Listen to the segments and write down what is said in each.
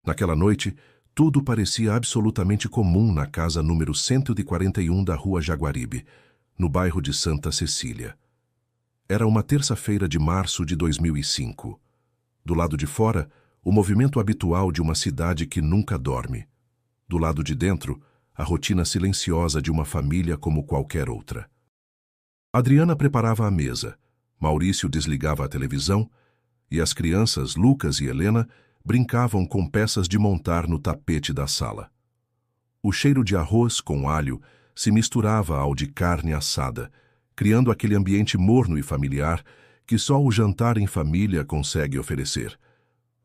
Naquela noite, tudo parecia absolutamente comum na casa número 141 da Rua Jaguaribe, no bairro de Santa Cecília. Era uma terça-feira de março de 2005. Do lado de fora, o movimento habitual de uma cidade que nunca dorme. Do lado de dentro, a rotina silenciosa de uma família como qualquer outra. Adriana preparava a mesa, Maurício desligava a televisão e as crianças, Lucas e Helena, brincavam com peças de montar no tapete da sala. O cheiro de arroz com alho se misturava ao de carne assada, criando aquele ambiente morno e familiar que só o jantar em família consegue oferecer.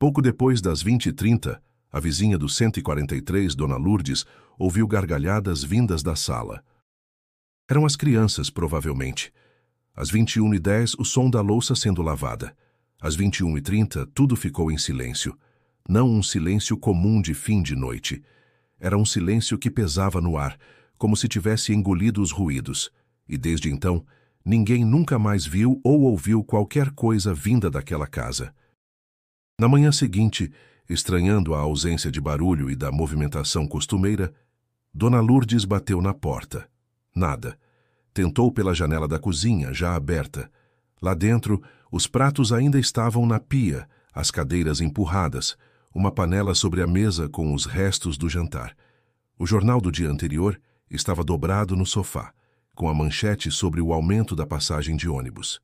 Pouco depois das 20h30, a vizinha do 143, Dona Lourdes, ouviu gargalhadas vindas da sala. Eram as crianças, provavelmente. Às 21h10, o som da louça sendo lavada. Às 21h30, tudo ficou em silêncio. Não um silêncio comum de fim de noite. Era um silêncio que pesava no ar, como se tivesse engolido os ruídos. E desde então, ninguém nunca mais viu ou ouviu qualquer coisa vinda daquela casa. Na manhã seguinte, estranhando a ausência de barulho e da movimentação costumeira, Dona Lourdes bateu na porta. Nada. Tentou pela janela da cozinha, já aberta. Lá dentro, os pratos ainda estavam na pia, as cadeiras empurradas, uma panela sobre a mesa com os restos do jantar. O jornal do dia anterior estava dobrado no sofá, com a manchete sobre o aumento da passagem de ônibus.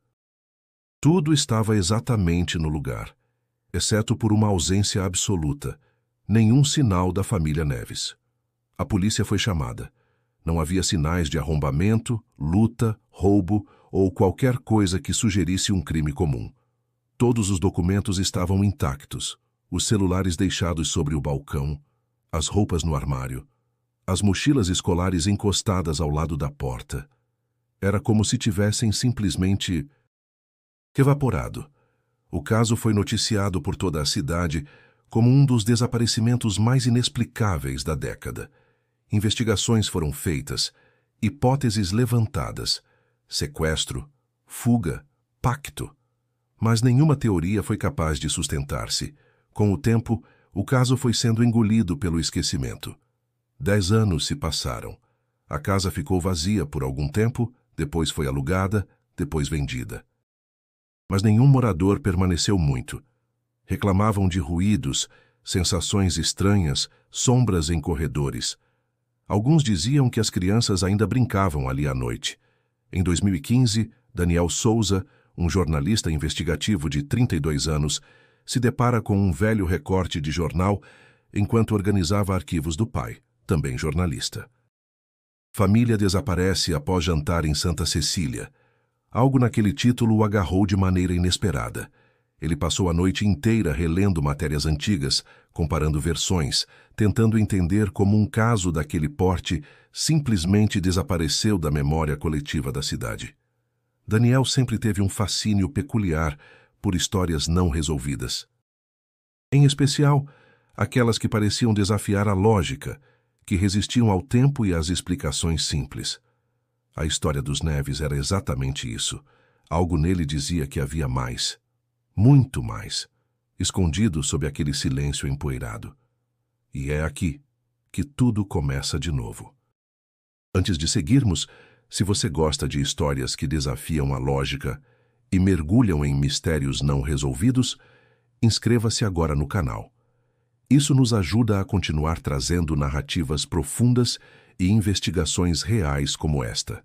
Tudo estava exatamente no lugar, exceto por uma ausência absoluta, nenhum sinal da família Neves. A polícia foi chamada. Não havia sinais de arrombamento, luta, roubo ou qualquer coisa que sugerisse um crime comum. Todos os documentos estavam intactos, os celulares deixados sobre o balcão, as roupas no armário, as mochilas escolares encostadas ao lado da porta. Era como se tivessem simplesmente evaporado. O caso foi noticiado por toda a cidade como um dos desaparecimentos mais inexplicáveis da década. Investigações foram feitas, hipóteses levantadas, sequestro, fuga, pacto. Mas nenhuma teoria foi capaz de sustentar-se. Com o tempo, o caso foi sendo engolido pelo esquecimento. 10 anos se passaram. A casa ficou vazia por algum tempo, depois foi alugada, depois vendida. Mas nenhum morador permaneceu muito. Reclamavam de ruídos, sensações estranhas, sombras em corredores. Alguns diziam que as crianças ainda brincavam ali à noite. Em 2015, Daniel Souza, um jornalista investigativo de 32 anos, se depara com um velho recorte de jornal enquanto organizava arquivos do pai, também jornalista. Família desaparece após jantar em Santa Cecília. Algo naquele título o agarrou de maneira inesperada. Ele passou a noite inteira relendo matérias antigas, comparando versões, tentando entender como um caso daquele porte simplesmente desapareceu da memória coletiva da cidade. Daniel sempre teve um fascínio peculiar por histórias não resolvidas. Em especial, aquelas que pareciam desafiar a lógica, que resistiam ao tempo e às explicações simples. A história dos Neves era exatamente isso. Algo nele dizia que havia mais. Muito mais, escondido sob aquele silêncio empoeirado. E é aqui que tudo começa de novo. Antes de seguirmos, se você gosta de histórias que desafiam a lógica e mergulham em mistérios não resolvidos, inscreva-se agora no canal. Isso nos ajuda a continuar trazendo narrativas profundas e investigações reais como esta.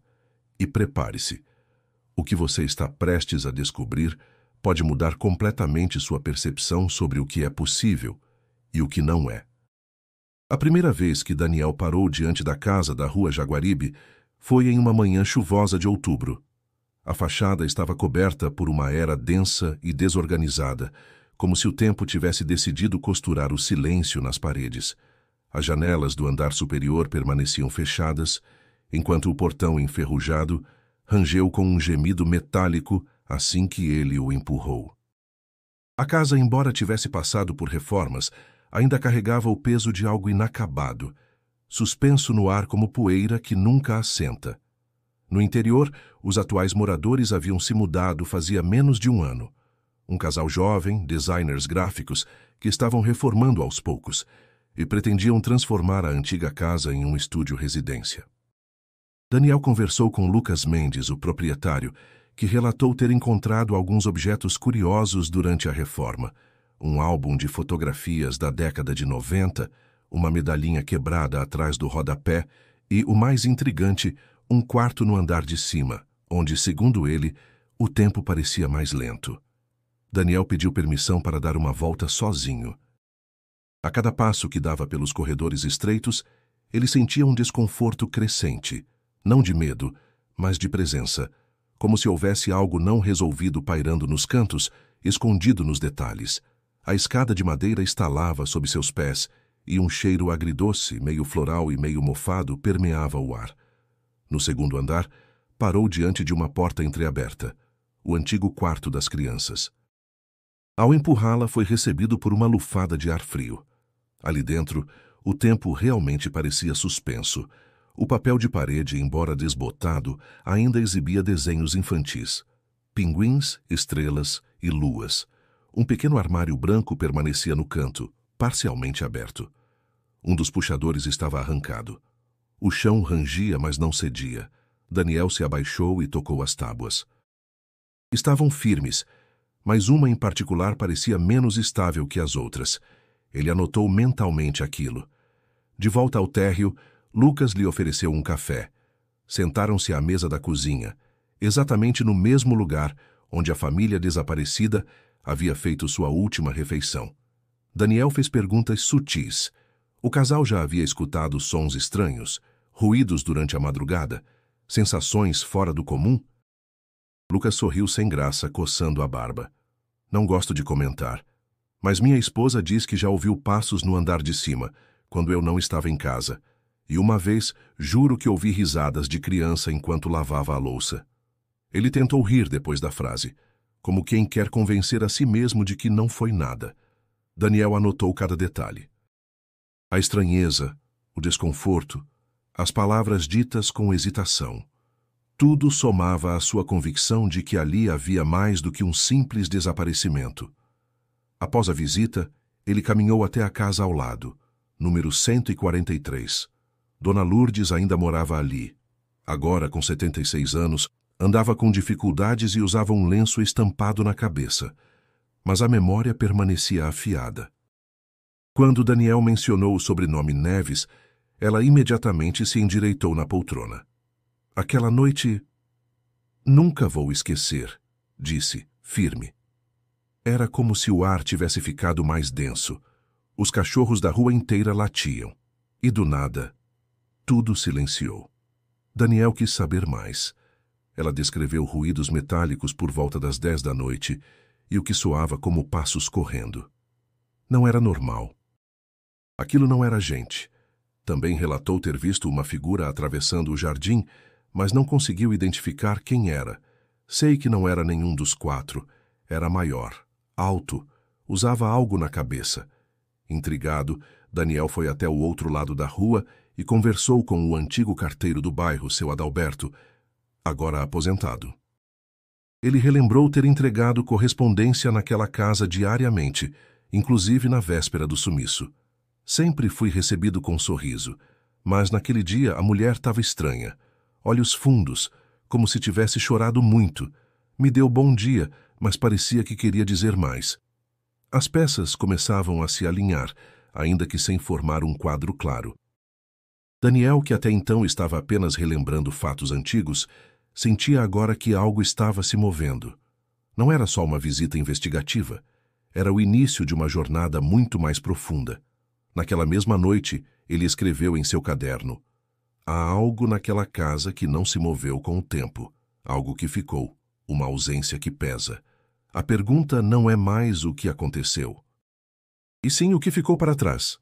E prepare-se. O que você está prestes a descobrir pode mudar completamente sua percepção sobre o que é possível e o que não é. A primeira vez que Daniel parou diante da casa da Rua Jaguaribe foi em uma manhã chuvosa de outubro. A fachada estava coberta por uma era densa e desorganizada, como se o tempo tivesse decidido costurar o silêncio nas paredes. As janelas do andar superior permaneciam fechadas, enquanto o portão enferrujado rangeu com um gemido metálico assim que ele o empurrou. A casa, embora tivesse passado por reformas, ainda carregava o peso de algo inacabado, suspenso no ar como poeira que nunca assenta. No interior, os atuais moradores haviam se mudado fazia menos de um ano. Um casal jovem, designers gráficos, que estavam reformando aos poucos e pretendiam transformar a antiga casa em um estúdio residência. Daniel conversou com Lucas Mendes, o proprietário, que relatou ter encontrado alguns objetos curiosos durante a reforma: um álbum de fotografias da década de 90, uma medalhinha quebrada atrás do rodapé e, o mais intrigante, um quarto no andar de cima, onde, segundo ele, o tempo parecia mais lento. Daniel pediu permissão para dar uma volta sozinho. A cada passo que dava pelos corredores estreitos, ele sentia um desconforto crescente, não de medo, mas de presença, como se houvesse algo não resolvido pairando nos cantos, escondido nos detalhes. A escada de madeira estalava sob seus pés e um cheiro agridoce, meio floral e meio mofado, permeava o ar. No segundo andar, parou diante de uma porta entreaberta, o antigo quarto das crianças. Ao empurrá-la, foi recebido por uma lufada de ar frio. Ali dentro, o tempo realmente parecia suspenso. O papel de parede, embora desbotado, ainda exibia desenhos infantis: pinguins, estrelas e luas. Um pequeno armário branco permanecia no canto, parcialmente aberto. Um dos puxadores estava arrancado. O chão rangia, mas não cedia. Daniel se abaixou e tocou as tábuas. Estavam firmes, mas uma em particular parecia menos estável que as outras. Ele anotou mentalmente aquilo. De volta ao térreo, Lucas lhe ofereceu um café. Sentaram-se à mesa da cozinha, exatamente no mesmo lugar onde a família desaparecida havia feito sua última refeição. Daniel fez perguntas sutis. O casal já havia escutado sons estranhos, ruídos durante a madrugada, sensações fora do comum? Lucas sorriu sem graça, coçando a barba. Não gosto de comentar, mas minha esposa diz que já ouviu passos no andar de cima, quando eu não estava em casa. E uma vez, juro que ouvi risadas de criança enquanto lavava a louça. Ele tentou rir depois da frase, como quem quer convencer a si mesmo de que não foi nada. Daniel anotou cada detalhe. A estranheza, o desconforto, as palavras ditas com hesitação. Tudo somava à sua convicção de que ali havia mais do que um simples desaparecimento. Após a visita, ele caminhou até a casa ao lado, número 143. Dona Lourdes ainda morava ali. Agora, com 76 anos, andava com dificuldades e usava um lenço estampado na cabeça, mas a memória permanecia afiada. Quando Daniel mencionou o sobrenome Neves, ela imediatamente se endireitou na poltrona. Aquela noite... Nunca vou esquecer, disse, firme. Era como se o ar tivesse ficado mais denso. Os cachorros da rua inteira latiam. E do nada, tudo silenciou. Daniel quis saber mais. Ela descreveu ruídos metálicos por volta das 10 da noite e o que soava como passos correndo. Não era normal. Aquilo não era gente. Também relatou ter visto uma figura atravessando o jardim, mas não conseguiu identificar quem era. Sei que não era nenhum dos quatro. Era maior, alto, usava algo na cabeça. Intrigado, Daniel foi até o outro lado da rua e conversou com o antigo carteiro do bairro, seu Adalberto, agora aposentado. Ele relembrou ter entregado correspondência naquela casa diariamente, inclusive na véspera do sumiço. Sempre fui recebido com sorriso, mas naquele dia a mulher estava estranha. Olhos fundos, como se tivesse chorado muito. Me deu bom dia, mas parecia que queria dizer mais. As peças começavam a se alinhar, ainda que sem formar um quadro claro. Daniel, que até então estava apenas relembrando fatos antigos, sentia agora que algo estava se movendo. Não era só uma visita investigativa, era o início de uma jornada muito mais profunda. Naquela mesma noite, ele escreveu em seu caderno: há algo naquela casa que não se moveu com o tempo, algo que ficou, uma ausência que pesa. A pergunta não é mais o que aconteceu, e sim o que ficou para trás.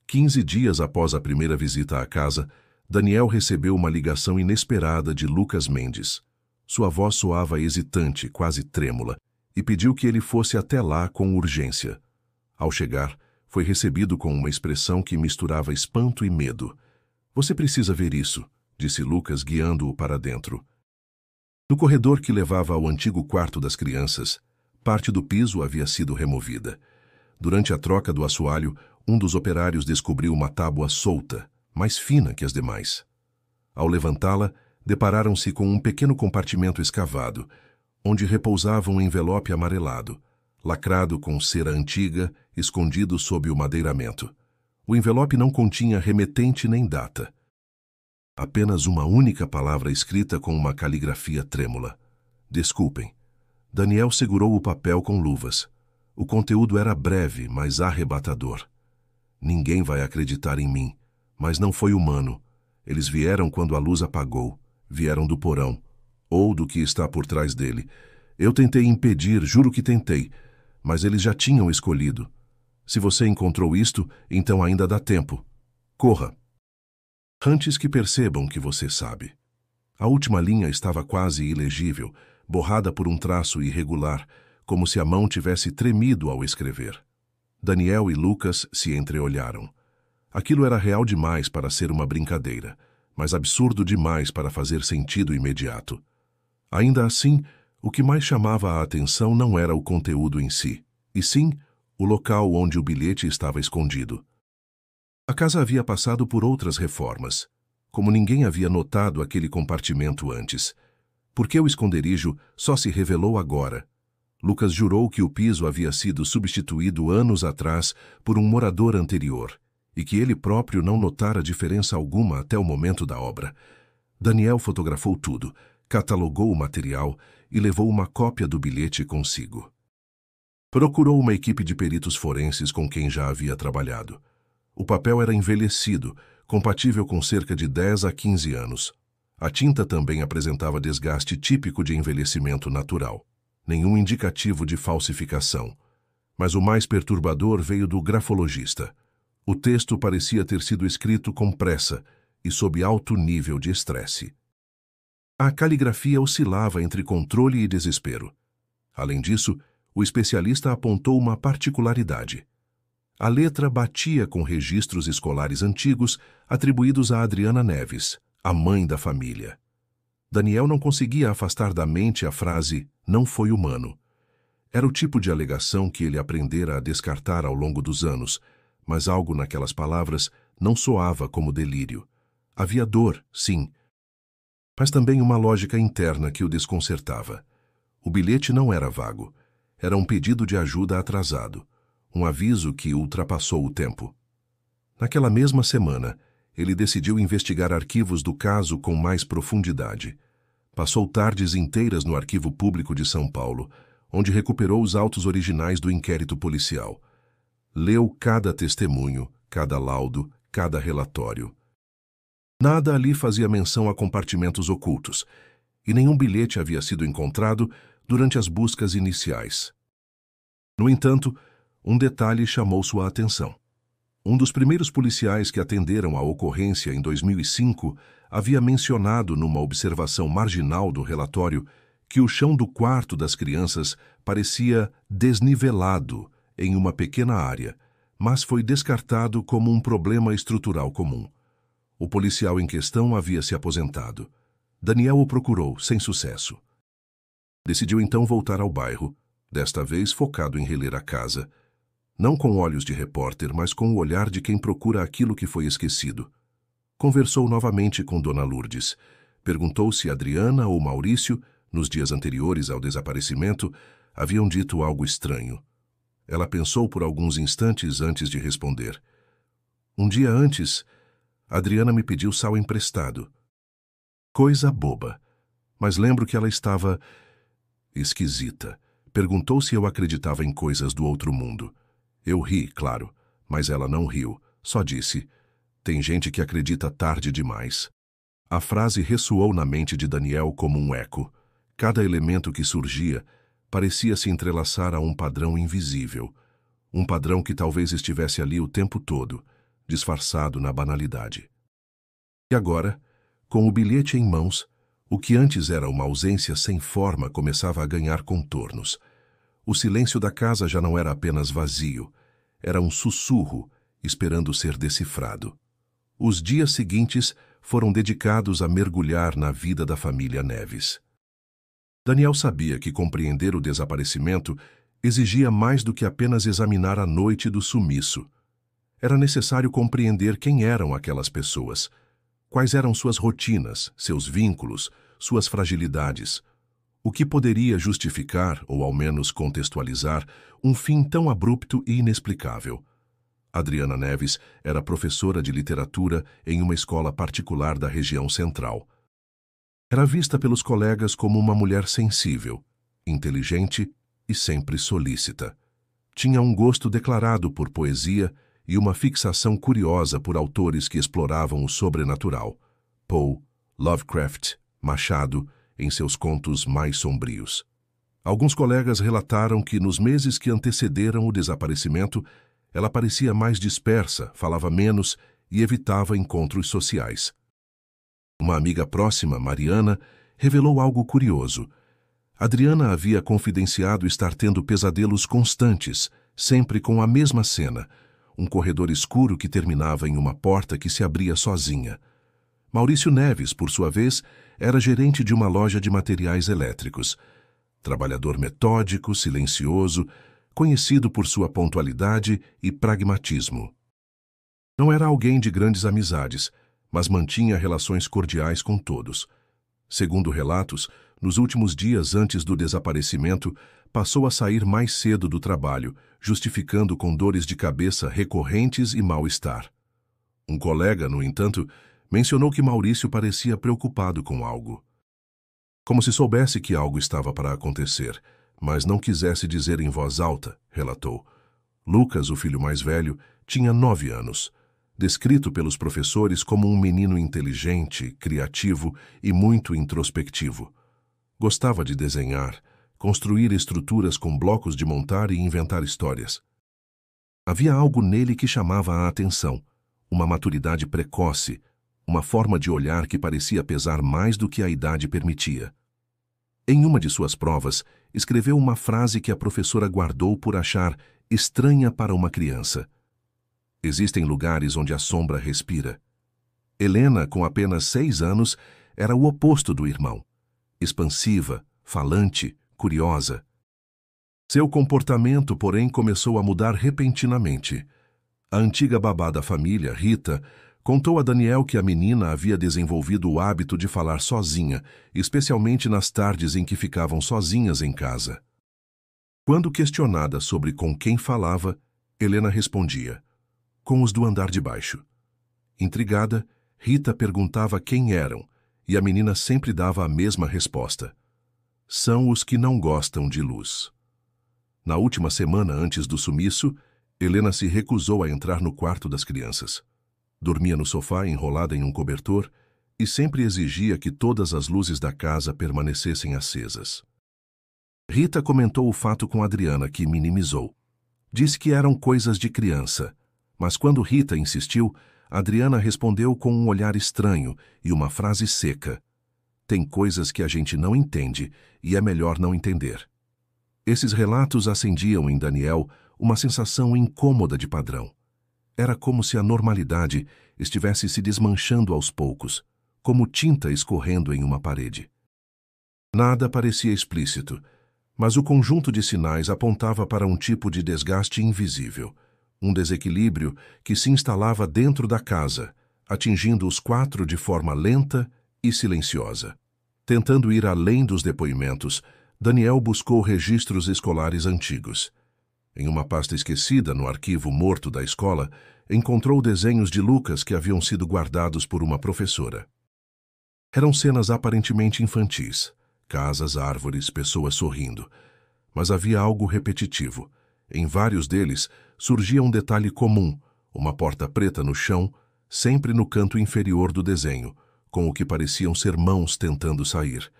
15 dias após a primeira visita à casa, Daniel recebeu uma ligação inesperada de Lucas Mendes. Sua voz soava hesitante, quase trêmula, e pediu que ele fosse até lá com urgência. Ao chegar, foi recebido com uma expressão que misturava espanto e medo. Você precisa ver isso, disse Lucas, guiando-o para dentro. No corredor que levava ao antigo quarto das crianças, parte do piso havia sido removida. Durante a troca do assoalho, um dos operários descobriu uma tábua solta, mais fina que as demais. Ao levantá-la, depararam-se com um pequeno compartimento escavado, onde repousava um envelope amarelado, lacrado com cera antiga, escondido sob o madeiramento. O envelope não continha remetente nem data. Apenas uma única palavra escrita com uma caligrafia trêmula. Desculpem. Daniel segurou o papel com luvas. O conteúdo era breve, mas arrebatador. Ninguém vai acreditar em mim, mas não foi humano. Eles vieram quando a luz apagou. Vieram do porão, ou do que está por trás dele. Eu tentei impedir, juro que tentei, mas eles já tinham escolhido. Se você encontrou isto, então ainda dá tempo. Corra. Antes que percebam que você sabe. A última linha estava quase ilegível, borrada por um traço irregular, como se a mão tivesse tremido ao escrever. Daniel e Lucas se entreolharam. Aquilo era real demais para ser uma brincadeira, mas absurdo demais para fazer sentido imediato. Ainda assim, o que mais chamava a atenção não era o conteúdo em si, e sim o local onde o bilhete estava escondido. A casa havia passado por outras reformas. Como ninguém havia notado aquele compartimento antes. Por que o esconderijo só se revelou agora? Lucas jurou que o piso havia sido substituído anos atrás por um morador anterior, e que ele próprio não notara diferença alguma até o momento da obra. Daniel fotografou tudo, catalogou o material e levou uma cópia do bilhete consigo. Procurou uma equipe de peritos forenses com quem já havia trabalhado. O papel era envelhecido, compatível com cerca de 10 a 15 anos. A tinta também apresentava desgaste típico de envelhecimento natural. Nenhum indicativo de falsificação. Mas o mais perturbador veio do grafologista. O texto parecia ter sido escrito com pressa e sob alto nível de estresse. A caligrafia oscilava entre controle e desespero. Além disso, o especialista apontou uma particularidade. A letra batia com registros escolares antigos atribuídos a Adriana Neves, a mãe da família. Daniel não conseguia afastar da mente a frase "não foi humano". Era o tipo de alegação que ele aprendera a descartar ao longo dos anos, mas algo naquelas palavras não soava como delírio. Havia dor, sim, mas também uma lógica interna que o desconcertava. O bilhete não era vago. Era um pedido de ajuda atrasado, um aviso que ultrapassou o tempo. Naquela mesma semana, ele decidiu investigar arquivos do caso com mais profundidade. Passou tardes inteiras no Arquivo Público de São Paulo, onde recuperou os autos originais do inquérito policial. Leu cada testemunho, cada laudo, cada relatório. Nada ali fazia menção a compartimentos ocultos, e nenhum bilhete havia sido encontrado durante as buscas iniciais. No entanto, um detalhe chamou sua atenção. Um dos primeiros policiais que atenderam à ocorrência em 2005 havia mencionado numa observação marginal do relatório que o chão do quarto das crianças parecia desnivelado em uma pequena área, mas foi descartado como um problema estrutural comum. O policial em questão havia se aposentado. Daniel o procurou, sem sucesso. Decidiu então voltar ao bairro, desta vez focado em reler a casa. Não com olhos de repórter, mas com o olhar de quem procura aquilo que foi esquecido. Conversou novamente com Dona Lourdes. Perguntou se Adriana ou Maurício, nos dias anteriores ao desaparecimento, haviam dito algo estranho. Ela pensou por alguns instantes antes de responder. Um dia antes, Adriana me pediu sal emprestado. Coisa boba. Mas lembro que ela estava esquisita. Perguntou se eu acreditava em coisas do outro mundo. Eu ri, claro, mas ela não riu. Só disse: "Tem gente que acredita tarde demais." A frase ressoou na mente de Daniel como um eco. Cada elemento que surgia parecia se entrelaçar a um padrão invisível. Um padrão que talvez estivesse ali o tempo todo, disfarçado na banalidade. E agora, com o bilhete em mãos, o que antes era uma ausência sem forma começava a ganhar contornos. O silêncio da casa já não era apenas vazio, era um sussurro esperando ser decifrado. Os dias seguintes foram dedicados a mergulhar na vida da família Neves. Daniel sabia que compreender o desaparecimento Exigia mais do que apenas examinar a noite do sumiço. Era necessário compreender quem eram aquelas pessoas, quais eram suas rotinas, seus vínculos, suas fragilidades, o que poderia justificar, ou ao menos contextualizar, um fim tão abrupto e inexplicável. Adriana Neves era professora de literatura em uma escola particular da região central. Era vista pelos colegas como uma mulher sensível, inteligente e sempre solícita. Tinha um gosto declarado por poesia e uma fixação curiosa por autores que exploravam o sobrenatural. Poe, Lovecraft, Machado, em seus contos mais sombrios. Alguns colegas relataram que, nos meses que antecederam o desaparecimento, ela parecia mais dispersa, falava menos e evitava encontros sociais. Uma amiga próxima, Mariana, revelou algo curioso. Adriana havia confidenciado estar tendo pesadelos constantes, sempre com a mesma cena, um corredor escuro que terminava em uma porta que se abria sozinha. Maurício Neves, por sua vez, era gerente de uma loja de materiais elétricos. Trabalhador metódico, silencioso, conhecido por sua pontualidade e pragmatismo. Não era alguém de grandes amizades, mas mantinha relações cordiais com todos. Segundo relatos, nos últimos dias antes do desaparecimento, passou a sair mais cedo do trabalho, justificando com dores de cabeça recorrentes e mal-estar. Um colega, no entanto, mencionou que Maurício parecia preocupado com algo. Como se soubesse que algo estava para acontecer, mas não quisesse dizer em voz alta, relatou. Lucas, o filho mais velho, tinha 9 anos. Descrito pelos professores como um menino inteligente, criativo e muito introspectivo. Gostava de desenhar, construir estruturas com blocos de montar e inventar histórias. Havia algo nele que chamava a atenção, uma maturidade precoce, uma forma de olhar que parecia pesar mais do que a idade permitia. Em uma de suas provas, escreveu uma frase que a professora guardou por achar estranha para uma criança. Existem lugares onde a sombra respira. Helena, com apenas 6 anos, era o oposto do irmão. Expansiva, falante, curiosa. Seu comportamento, porém, começou a mudar repentinamente. A antiga babá da família, Rita, contou a Daniel que a menina havia desenvolvido o hábito de falar sozinha, especialmente nas tardes em que ficavam sozinhas em casa. Quando questionada sobre com quem falava, Helena respondia: com os do andar de baixo. Intrigada, Rita perguntava quem eram, e a menina sempre dava a mesma resposta: são os que não gostam de luz. Na última semana antes do sumiço, Helena se recusou a entrar no quarto das crianças. Dormia no sofá enrolada em um cobertor e sempre exigia que todas as luzes da casa permanecessem acesas. Rita comentou o fato com Adriana, que minimizou. Disse que eram coisas de criança, mas quando Rita insistiu, Adriana respondeu com um olhar estranho e uma frase seca: tem coisas que a gente não entende e é melhor não entender. Esses relatos acendiam em Daniel uma sensação incômoda de padrão. Era como se a normalidade estivesse se desmanchando aos poucos, como tinta escorrendo em uma parede. Nada parecia explícito, mas o conjunto de sinais apontava para um tipo de desgaste invisível, um desequilíbrio que se instalava dentro da casa, atingindo os 4 de forma lenta e silenciosa. Tentando ir além dos depoimentos, Daniel buscou registros escolares antigos. Em uma pasta esquecida no arquivo morto da escola, encontrou desenhos de Lucas que haviam sido guardados por uma professora. Eram cenas aparentemente infantis, casas, árvores, pessoas sorrindo. Mas havia algo repetitivo. Em vários deles surgia um detalhe comum, uma porta preta no chão, sempre no canto inferior do desenho, com o que pareciam ser mãos tentando sair.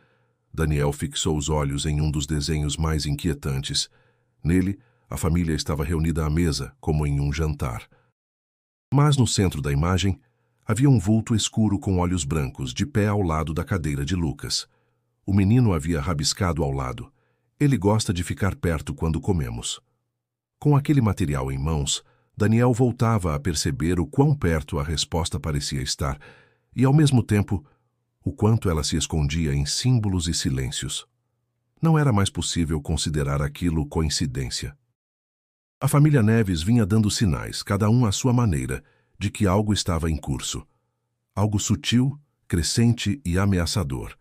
Daniel fixou os olhos em um dos desenhos mais inquietantes. Nele, a família estava reunida à mesa, como em um jantar. Mas no centro da imagem, havia um vulto escuro com olhos brancos, de pé ao lado da cadeira de Lucas. O menino havia rabiscado ao lado. Ele gosta de ficar perto quando comemos. Com aquele material em mãos, Daniel voltava a perceber o quão perto a resposta parecia estar e, ao mesmo tempo, o quanto ela se escondia em símbolos e silêncios. Não era mais possível considerar aquilo coincidência. A família Neves vinha dando sinais, cada um à sua maneira, de que algo estava em curso. Algo sutil, crescente e ameaçador.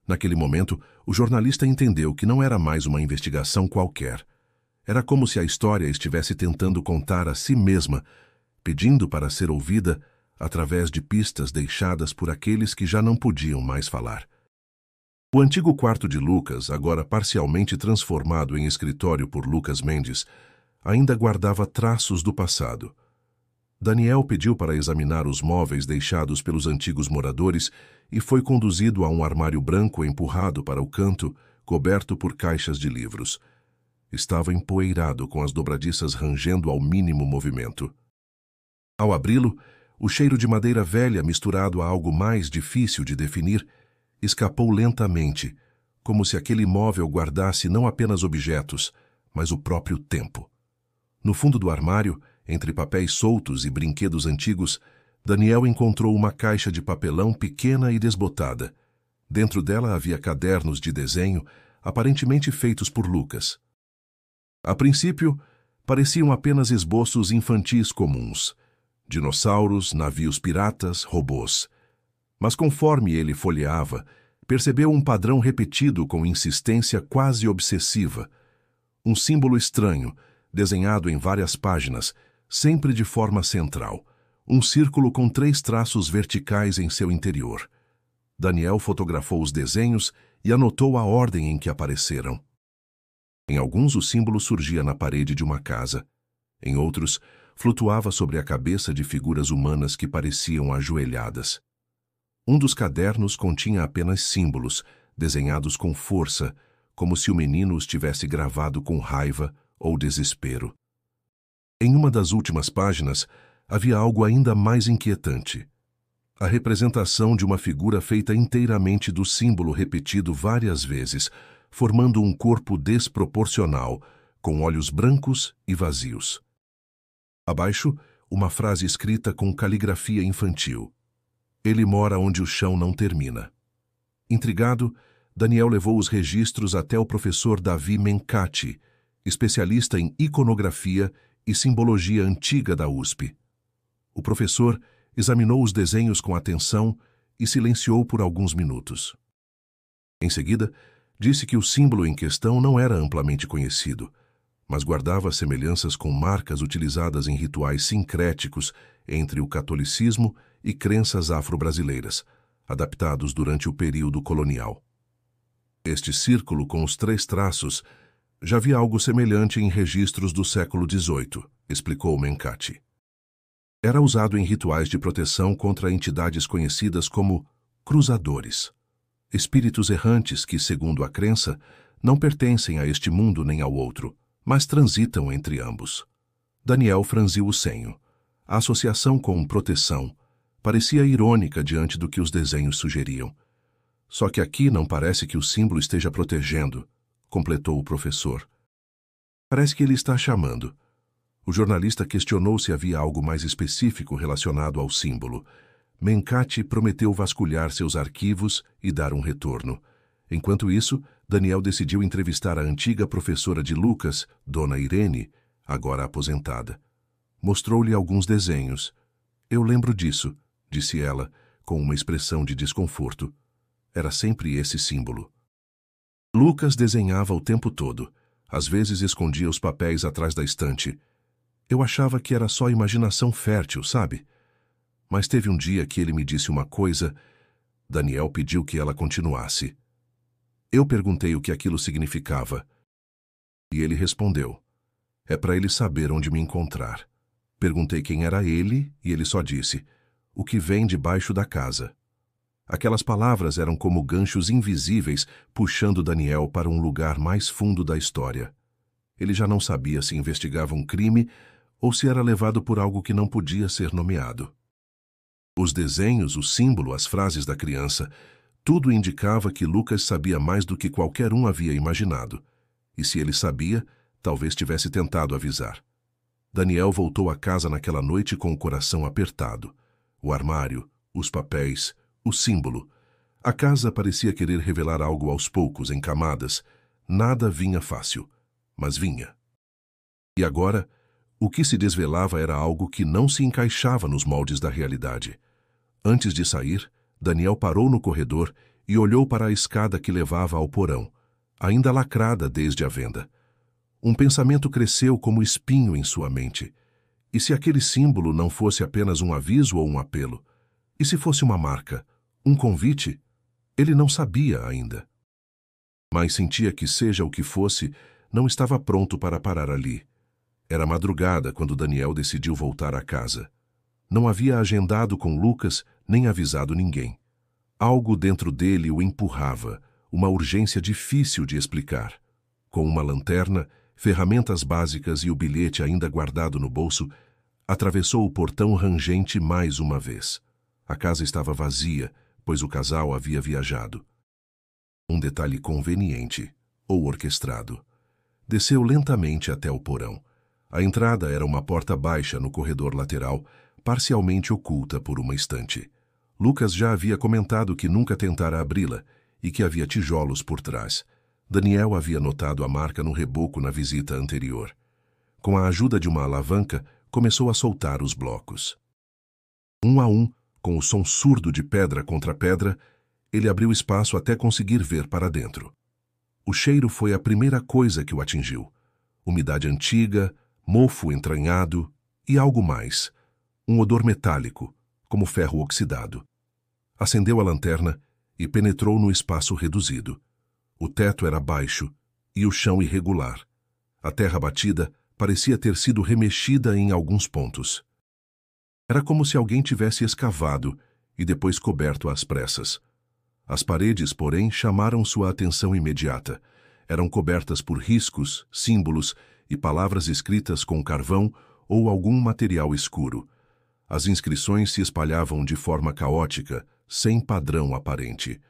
Naquele momento, o jornalista entendeu que não era mais uma investigação qualquer. Era como se a história estivesse tentando contar a si mesma, pedindo para ser ouvida através de pistas deixadas por aqueles que já não podiam mais falar. O antigo quarto de Lucas, agora parcialmente transformado em escritório por Lucas Mendes, ainda guardava traços do passado. Daniel pediu para examinar os móveis deixados pelos antigos moradores e foi conduzido a um armário branco empurrado para o canto, coberto por caixas de livros. Estava empoeirado, com as dobradiças rangendo ao mínimo movimento. Ao abri-lo, o cheiro de madeira velha misturado a algo mais difícil de definir escapou lentamente, como se aquele móvel guardasse não apenas objetos, mas o próprio tempo. No fundo do armário, entre papéis soltos e brinquedos antigos, Daniel encontrou uma caixa de papelão pequena e desbotada. Dentro dela havia cadernos de desenho, aparentemente feitos por Lucas. A princípio, pareciam apenas esboços infantis comuns. Dinossauros, navios piratas, robôs. Mas conforme ele folheava, percebeu um padrão repetido com insistência quase obsessiva. Um símbolo estranho, desenhado em várias páginas, sempre de forma central. Um círculo com 3 traços verticais em seu interior. Daniel fotografou os desenhos e anotou a ordem em que apareceram. Em alguns, o símbolo surgia na parede de uma casa. Em outros, flutuava sobre a cabeça de figuras humanas que pareciam ajoelhadas. Um dos cadernos continha apenas símbolos, desenhados com força, como se o menino os tivesse gravado com raiva ou desespero. Em uma das últimas páginas, havia algo ainda mais inquietante. A representação de uma figura feita inteiramente do símbolo repetido várias vezes, formando um corpo desproporcional, com olhos brancos e vazios. Abaixo, uma frase escrita com caligrafia infantil. Ele mora onde o chão não termina. Intrigado, Daniel levou os registros até o professor Davi Mencati, especialista em iconografia e simbologia antiga da USP. O professor examinou os desenhos com atenção e silenciou por alguns minutos. Em seguida, disse que o símbolo em questão não era amplamente conhecido, mas guardava semelhanças com marcas utilizadas em rituais sincréticos entre o catolicismo e crenças afro-brasileiras, adaptados durante o período colonial. Este círculo com os 3 traços já havia algo semelhante em registros do século XVIII, explicou Mencati. Era usado em rituais de proteção contra entidades conhecidas como cruzadores, espíritos errantes que, segundo a crença, não pertencem a este mundo nem ao outro, mas transitam entre ambos. Daniel franziu o senho. A associação com proteção parecia irônica diante do que os desenhos sugeriam. Só que aqui não parece que o símbolo esteja protegendo, completou o professor. Parece que ele está chamando. O jornalista questionou se havia algo mais específico relacionado ao símbolo. Mencati prometeu vasculhar seus arquivos e dar um retorno. Enquanto isso, Daniel decidiu entrevistar a antiga professora de Lucas, Dona Irene, agora aposentada. Mostrou-lhe alguns desenhos. Eu lembro disso, disse ela, com uma expressão de desconforto. Era sempre esse símbolo. Lucas desenhava o tempo todo. Às vezes escondia os papéis atrás da estante. Eu achava que era só imaginação fértil, sabe? Mas teve um dia que ele me disse uma coisa. Daniel pediu que ela continuasse. Eu perguntei o que aquilo significava. E ele respondeu. É para ele saber onde me encontrar. Perguntei quem era ele e ele só disse, o que vem debaixo da casa. Aquelas palavras eram como ganchos invisíveis puxando Daniel para um lugar mais fundo da história. Ele já não sabia se investigava um crime ou se era levado por algo que não podia ser nomeado. Os desenhos, o símbolo, as frases da criança, tudo indicava que Lucas sabia mais do que qualquer um havia imaginado. E se ele sabia, talvez tivesse tentado avisar. Daniel voltou à casa naquela noite com o coração apertado. O armário, os papéis, o símbolo. A casa parecia querer revelar algo aos poucos, em camadas, Nada vinha fácil, mas vinha. E agora, o que se desvelava era algo que não se encaixava nos moldes da realidade. Antes de sair, Daniel parou no corredor e olhou para a escada que levava ao porão, ainda lacrada desde a venda. Um pensamento cresceu como espinho em sua mente. E se aquele símbolo não fosse apenas um aviso ou um apelo? E se fosse uma marca, um convite? Ele não sabia ainda. Mas sentia que, seja o que fosse, não estava pronto para parar ali. Era madrugada quando Daniel decidiu voltar à casa. Não havia agendado com Lucas nem avisado ninguém. Algo dentro dele o empurrava, uma urgência difícil de explicar. Com uma lanterna, ferramentas básicas e o bilhete ainda guardado no bolso, atravessou o portão rangente mais uma vez. A casa estava vazia, pois o casal havia viajado. Um detalhe conveniente, ou orquestrado. Desceu lentamente até o porão. A entrada era uma porta baixa no corredor lateral, parcialmente oculta por uma estante. Lucas já havia comentado que nunca tentara abri-la e que havia tijolos por trás. Daniel havia notado a marca no reboco na visita anterior. Com a ajuda de uma alavanca, começou a soltar os blocos. Um a um, com o som surdo de pedra contra pedra, ele abriu espaço até conseguir ver para dentro. O cheiro foi a primeira coisa que o atingiu. Umidade antiga, mofo entranhado e algo mais. Um odor metálico, como ferro oxidado. Acendeu a lanterna e penetrou no espaço reduzido. O teto era baixo e o chão irregular. A terra batida parecia ter sido remexida em alguns pontos. Era como se alguém tivesse escavado e depois coberto às pressas. As paredes, porém, chamaram sua atenção imediata. Eram cobertas por riscos, símbolos e palavras escritas com carvão ou algum material escuro. As inscrições se espalhavam de forma caótica, sem padrão aparente.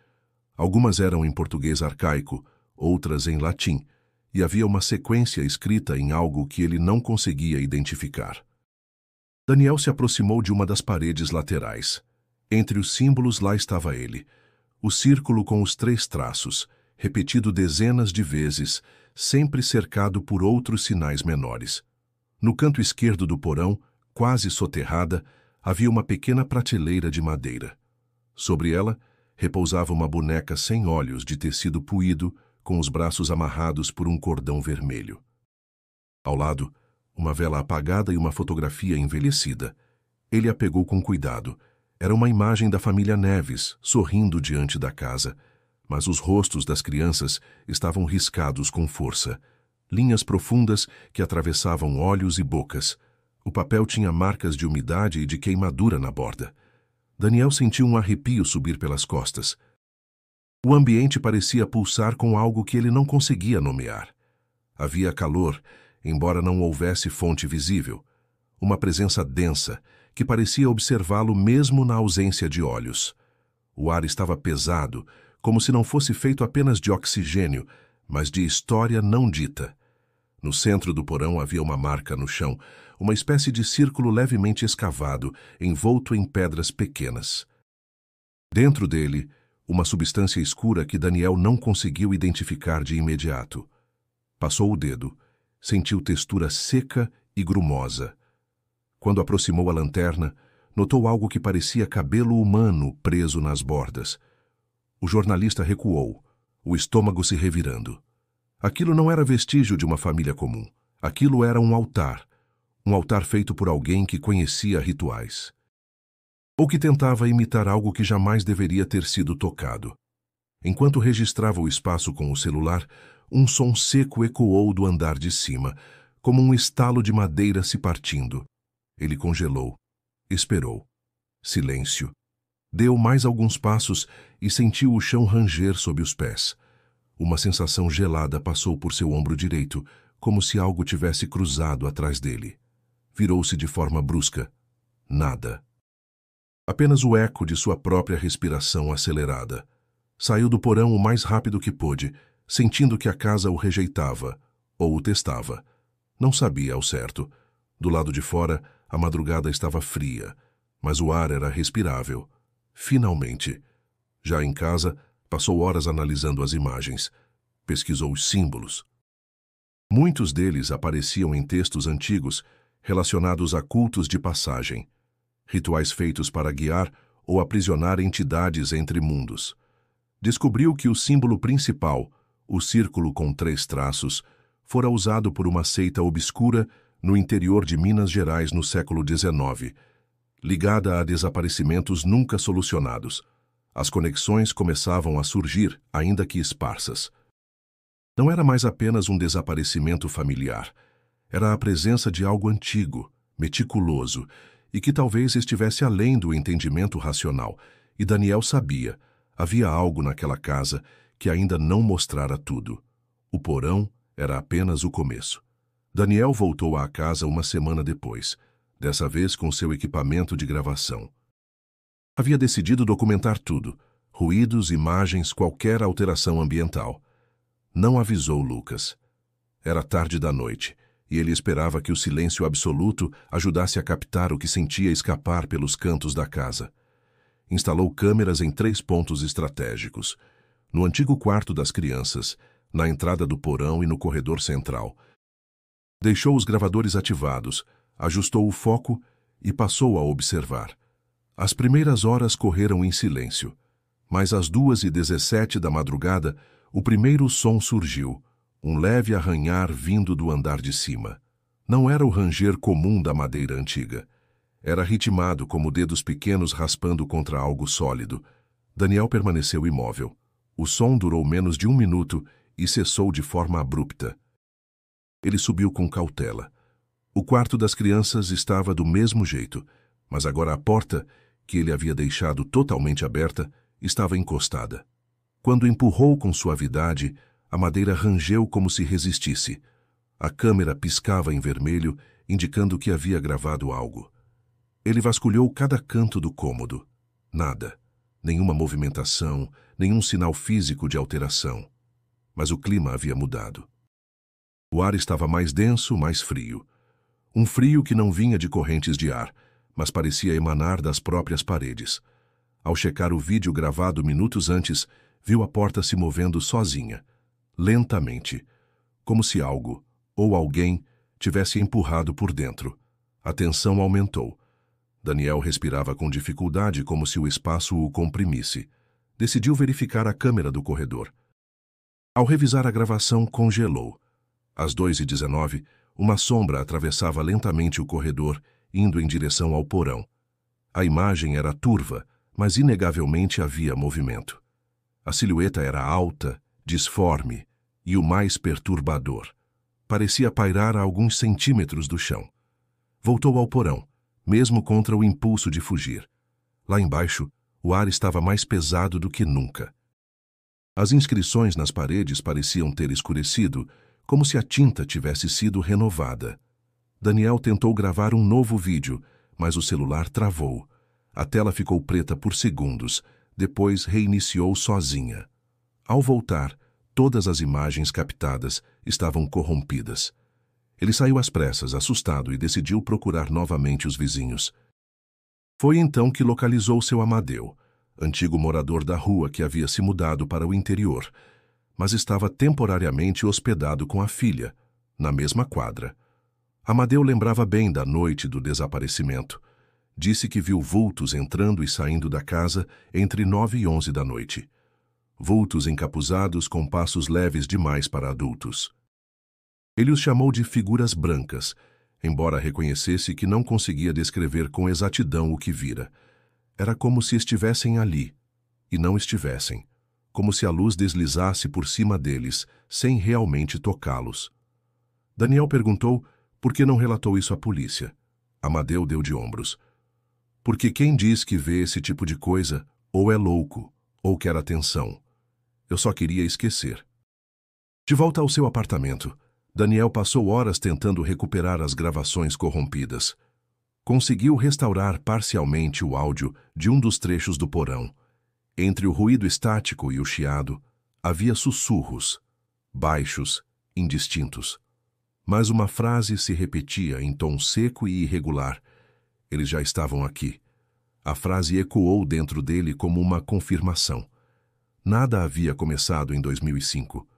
Algumas eram em português arcaico, outras em latim, e havia uma sequência escrita em algo que ele não conseguia identificar. Daniel se aproximou de uma das paredes laterais. Entre os símbolos lá estava ele. O círculo com os 3 traços, repetido dezenas de vezes, sempre cercado por outros sinais menores. No canto esquerdo do porão, quase soterrada, havia uma pequena prateleira de madeira. Sobre ela, repousava uma boneca sem olhos de tecido puído, com os braços amarrados por um cordão vermelho. Ao lado, uma vela apagada e uma fotografia envelhecida. Ele a pegou com cuidado. Era uma imagem da família Neves, sorrindo diante da casa, mas os rostos das crianças estavam riscados com força. Linhas profundas que atravessavam olhos e bocas. O papel tinha marcas de umidade e de queimadura na borda. Daniel sentiu um arrepio subir pelas costas. O ambiente parecia pulsar com algo que ele não conseguia nomear. Havia calor, embora não houvesse fonte visível. Uma presença densa, que parecia observá-lo mesmo na ausência de olhos. O ar estava pesado, como se não fosse feito apenas de oxigênio, mas de história não dita. No centro do porão havia uma marca no chão, uma espécie de círculo levemente escavado, envolto em pedras pequenas. Dentro dele, uma substância escura que Daniel não conseguiu identificar de imediato. Passou o dedo, sentiu textura seca e grumosa. Quando aproximou a lanterna, notou algo que parecia cabelo humano preso nas bordas. O jornalista recuou, o estômago se revirando. Aquilo não era vestígio de uma família comum. Aquilo era um altar feito por alguém que conhecia rituais. Ou que tentava imitar algo que jamais deveria ter sido tocado. Enquanto registrava o espaço com o celular, um som seco ecoou do andar de cima, como um estalo de madeira se partindo. Ele congelou, esperou. Silêncio. Deu mais alguns passos e sentiu o chão ranger sob os pés. Uma sensação gelada passou por seu ombro direito, como se algo tivesse cruzado atrás dele. Virou-se de forma brusca. Nada. Apenas o eco de sua própria respiração acelerada. Saiu do porão o mais rápido que pôde, sentindo que a casa o rejeitava, ou o testava. Não sabia ao certo. Do lado de fora, a madrugada estava fria, mas o ar era respirável. Finalmente. Já em casa, passou horas analisando as imagens. Pesquisou os símbolos. Muitos deles apareciam em textos antigos relacionados a cultos de passagem, rituais feitos para guiar ou aprisionar entidades entre mundos. Descobriu que o símbolo principal, o círculo com 3 traços, fora usado por uma seita obscura no interior de Minas Gerais no século XIX, ligada a desaparecimentos nunca solucionados. As conexões começavam a surgir, ainda que esparsas. Não era mais apenas um desaparecimento familiar. Era a presença de algo antigo, meticuloso, e que talvez estivesse além do entendimento racional. E Daniel sabia, havia algo naquela casa que ainda não mostrara tudo. O porão era apenas o começo. Daniel voltou à casa uma semana depois, dessa vez com seu equipamento de gravação. Havia decidido documentar tudo, ruídos, imagens, qualquer alteração ambiental. Não avisou Lucas. Era tarde da noite, e ele esperava que o silêncio absoluto ajudasse a captar o que sentia escapar pelos cantos da casa. Instalou câmeras em 3 pontos estratégicos: no antigo quarto das crianças, na entrada do porão e no corredor central. Deixou os gravadores ativados, ajustou o foco e passou a observar. As primeiras horas correram em silêncio, mas às 2h17 da madrugada, o primeiro som surgiu, um leve arranhar vindo do andar de cima. Não era o ranger comum da madeira antiga. Era ritmado como dedos pequenos raspando contra algo sólido. Daniel permaneceu imóvel. O som durou menos de 1 minuto e cessou de forma abrupta. Ele subiu com cautela. O quarto das crianças estava do mesmo jeito, mas agora a porta, que ele havia deixado totalmente aberta, estava encostada. Quando empurrou com suavidade, a madeira rangeu como se resistisse. A câmera piscava em vermelho, indicando que havia gravado algo. Ele vasculhou cada canto do cômodo. Nada. Nenhuma movimentação, nenhum sinal físico de alteração. Mas o clima havia mudado. O ar estava mais denso, mais frio. Um frio que não vinha de correntes de ar, mas parecia emanar das próprias paredes. Ao checar o vídeo gravado minutos antes, viu a porta se movendo sozinha, lentamente, como se algo, ou alguém, tivesse empurrado por dentro. A tensão aumentou. Daniel respirava com dificuldade, como se o espaço o comprimisse. Decidiu verificar a câmera do corredor. Ao revisar a gravação, congelou. Às 2h19, uma sombra atravessava lentamente o corredor, indo em direção ao porão. A imagem era turva, mas inegavelmente havia movimento. A silhueta era alta, disforme e o mais perturbador. Parecia pairar a alguns centímetros do chão. Voltou ao porão, mesmo contra o impulso de fugir. Lá embaixo, o ar estava mais pesado do que nunca. As inscrições nas paredes pareciam ter escurecido, como se a tinta tivesse sido renovada. Daniel tentou gravar um novo vídeo, mas o celular travou. A tela ficou preta por segundos, depois reiniciou sozinha. Ao voltar, todas as imagens captadas estavam corrompidas. Ele saiu às pressas, assustado, e decidiu procurar novamente os vizinhos. Foi então que localizou seu Amadeu, antigo morador da rua que havia se mudado para o interior, mas estava temporariamente hospedado com a filha, na mesma quadra. Amadeu lembrava bem da noite do desaparecimento. Disse que viu vultos entrando e saindo da casa entre 9 e 11 da noite. Vultos encapuzados com passos leves demais para adultos. Ele os chamou de figuras brancas, embora reconhecesse que não conseguia descrever com exatidão o que vira. Era como se estivessem ali, e não estivessem, como se a luz deslizasse por cima deles, sem realmente tocá-los. Daniel perguntou por que não relatou isso à polícia. Amadeu deu de ombros. Porque quem diz que vê esse tipo de coisa, ou é louco, ou quer atenção. Eu só queria esquecer. De volta ao seu apartamento, Daniel passou horas tentando recuperar as gravações corrompidas. Conseguiu restaurar parcialmente o áudio de um dos trechos do porão. Entre o ruído estático e o chiado, havia sussurros, baixos, indistintos. Mas uma frase se repetia em tom seco e irregular. Eles já estavam aqui. A frase ecoou dentro dele como uma confirmação. Nada havia começado em 2005.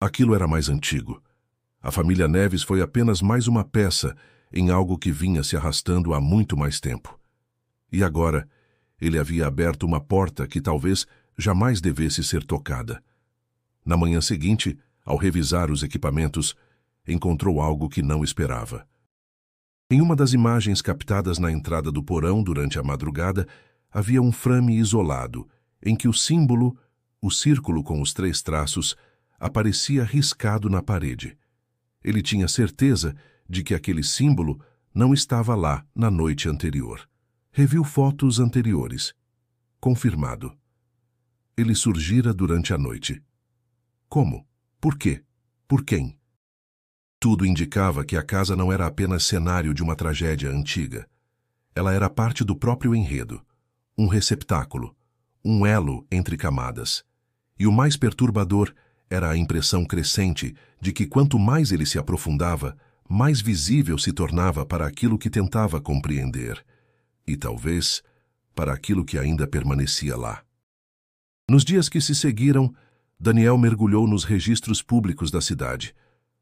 Aquilo era mais antigo. A família Neves foi apenas mais uma peça em algo que vinha se arrastando há muito mais tempo. E agora, ele havia aberto uma porta que talvez jamais devesse ser tocada. Na manhã seguinte, ao revisar os equipamentos, encontrou algo que não esperava. Em uma das imagens captadas na entrada do porão durante a madrugada, havia um frame isolado, em que o símbolo, o círculo com os 3 traços, aparecia riscado na parede. Ele tinha certeza de que aquele símbolo não estava lá na noite anterior. Reviu fotos anteriores. Confirmado. Ele surgira durante a noite. Como? Por quê? Por quem? Tudo indicava que a casa não era apenas cenário de uma tragédia antiga. Ela era parte do próprio enredo, um receptáculo, um elo entre camadas. E o mais perturbador era a impressão crescente de que quanto mais ele se aprofundava, mais visível se tornava para aquilo que tentava compreender. E talvez para aquilo que ainda permanecia lá. Nos dias que se seguiram, Daniel mergulhou nos registros públicos da cidade.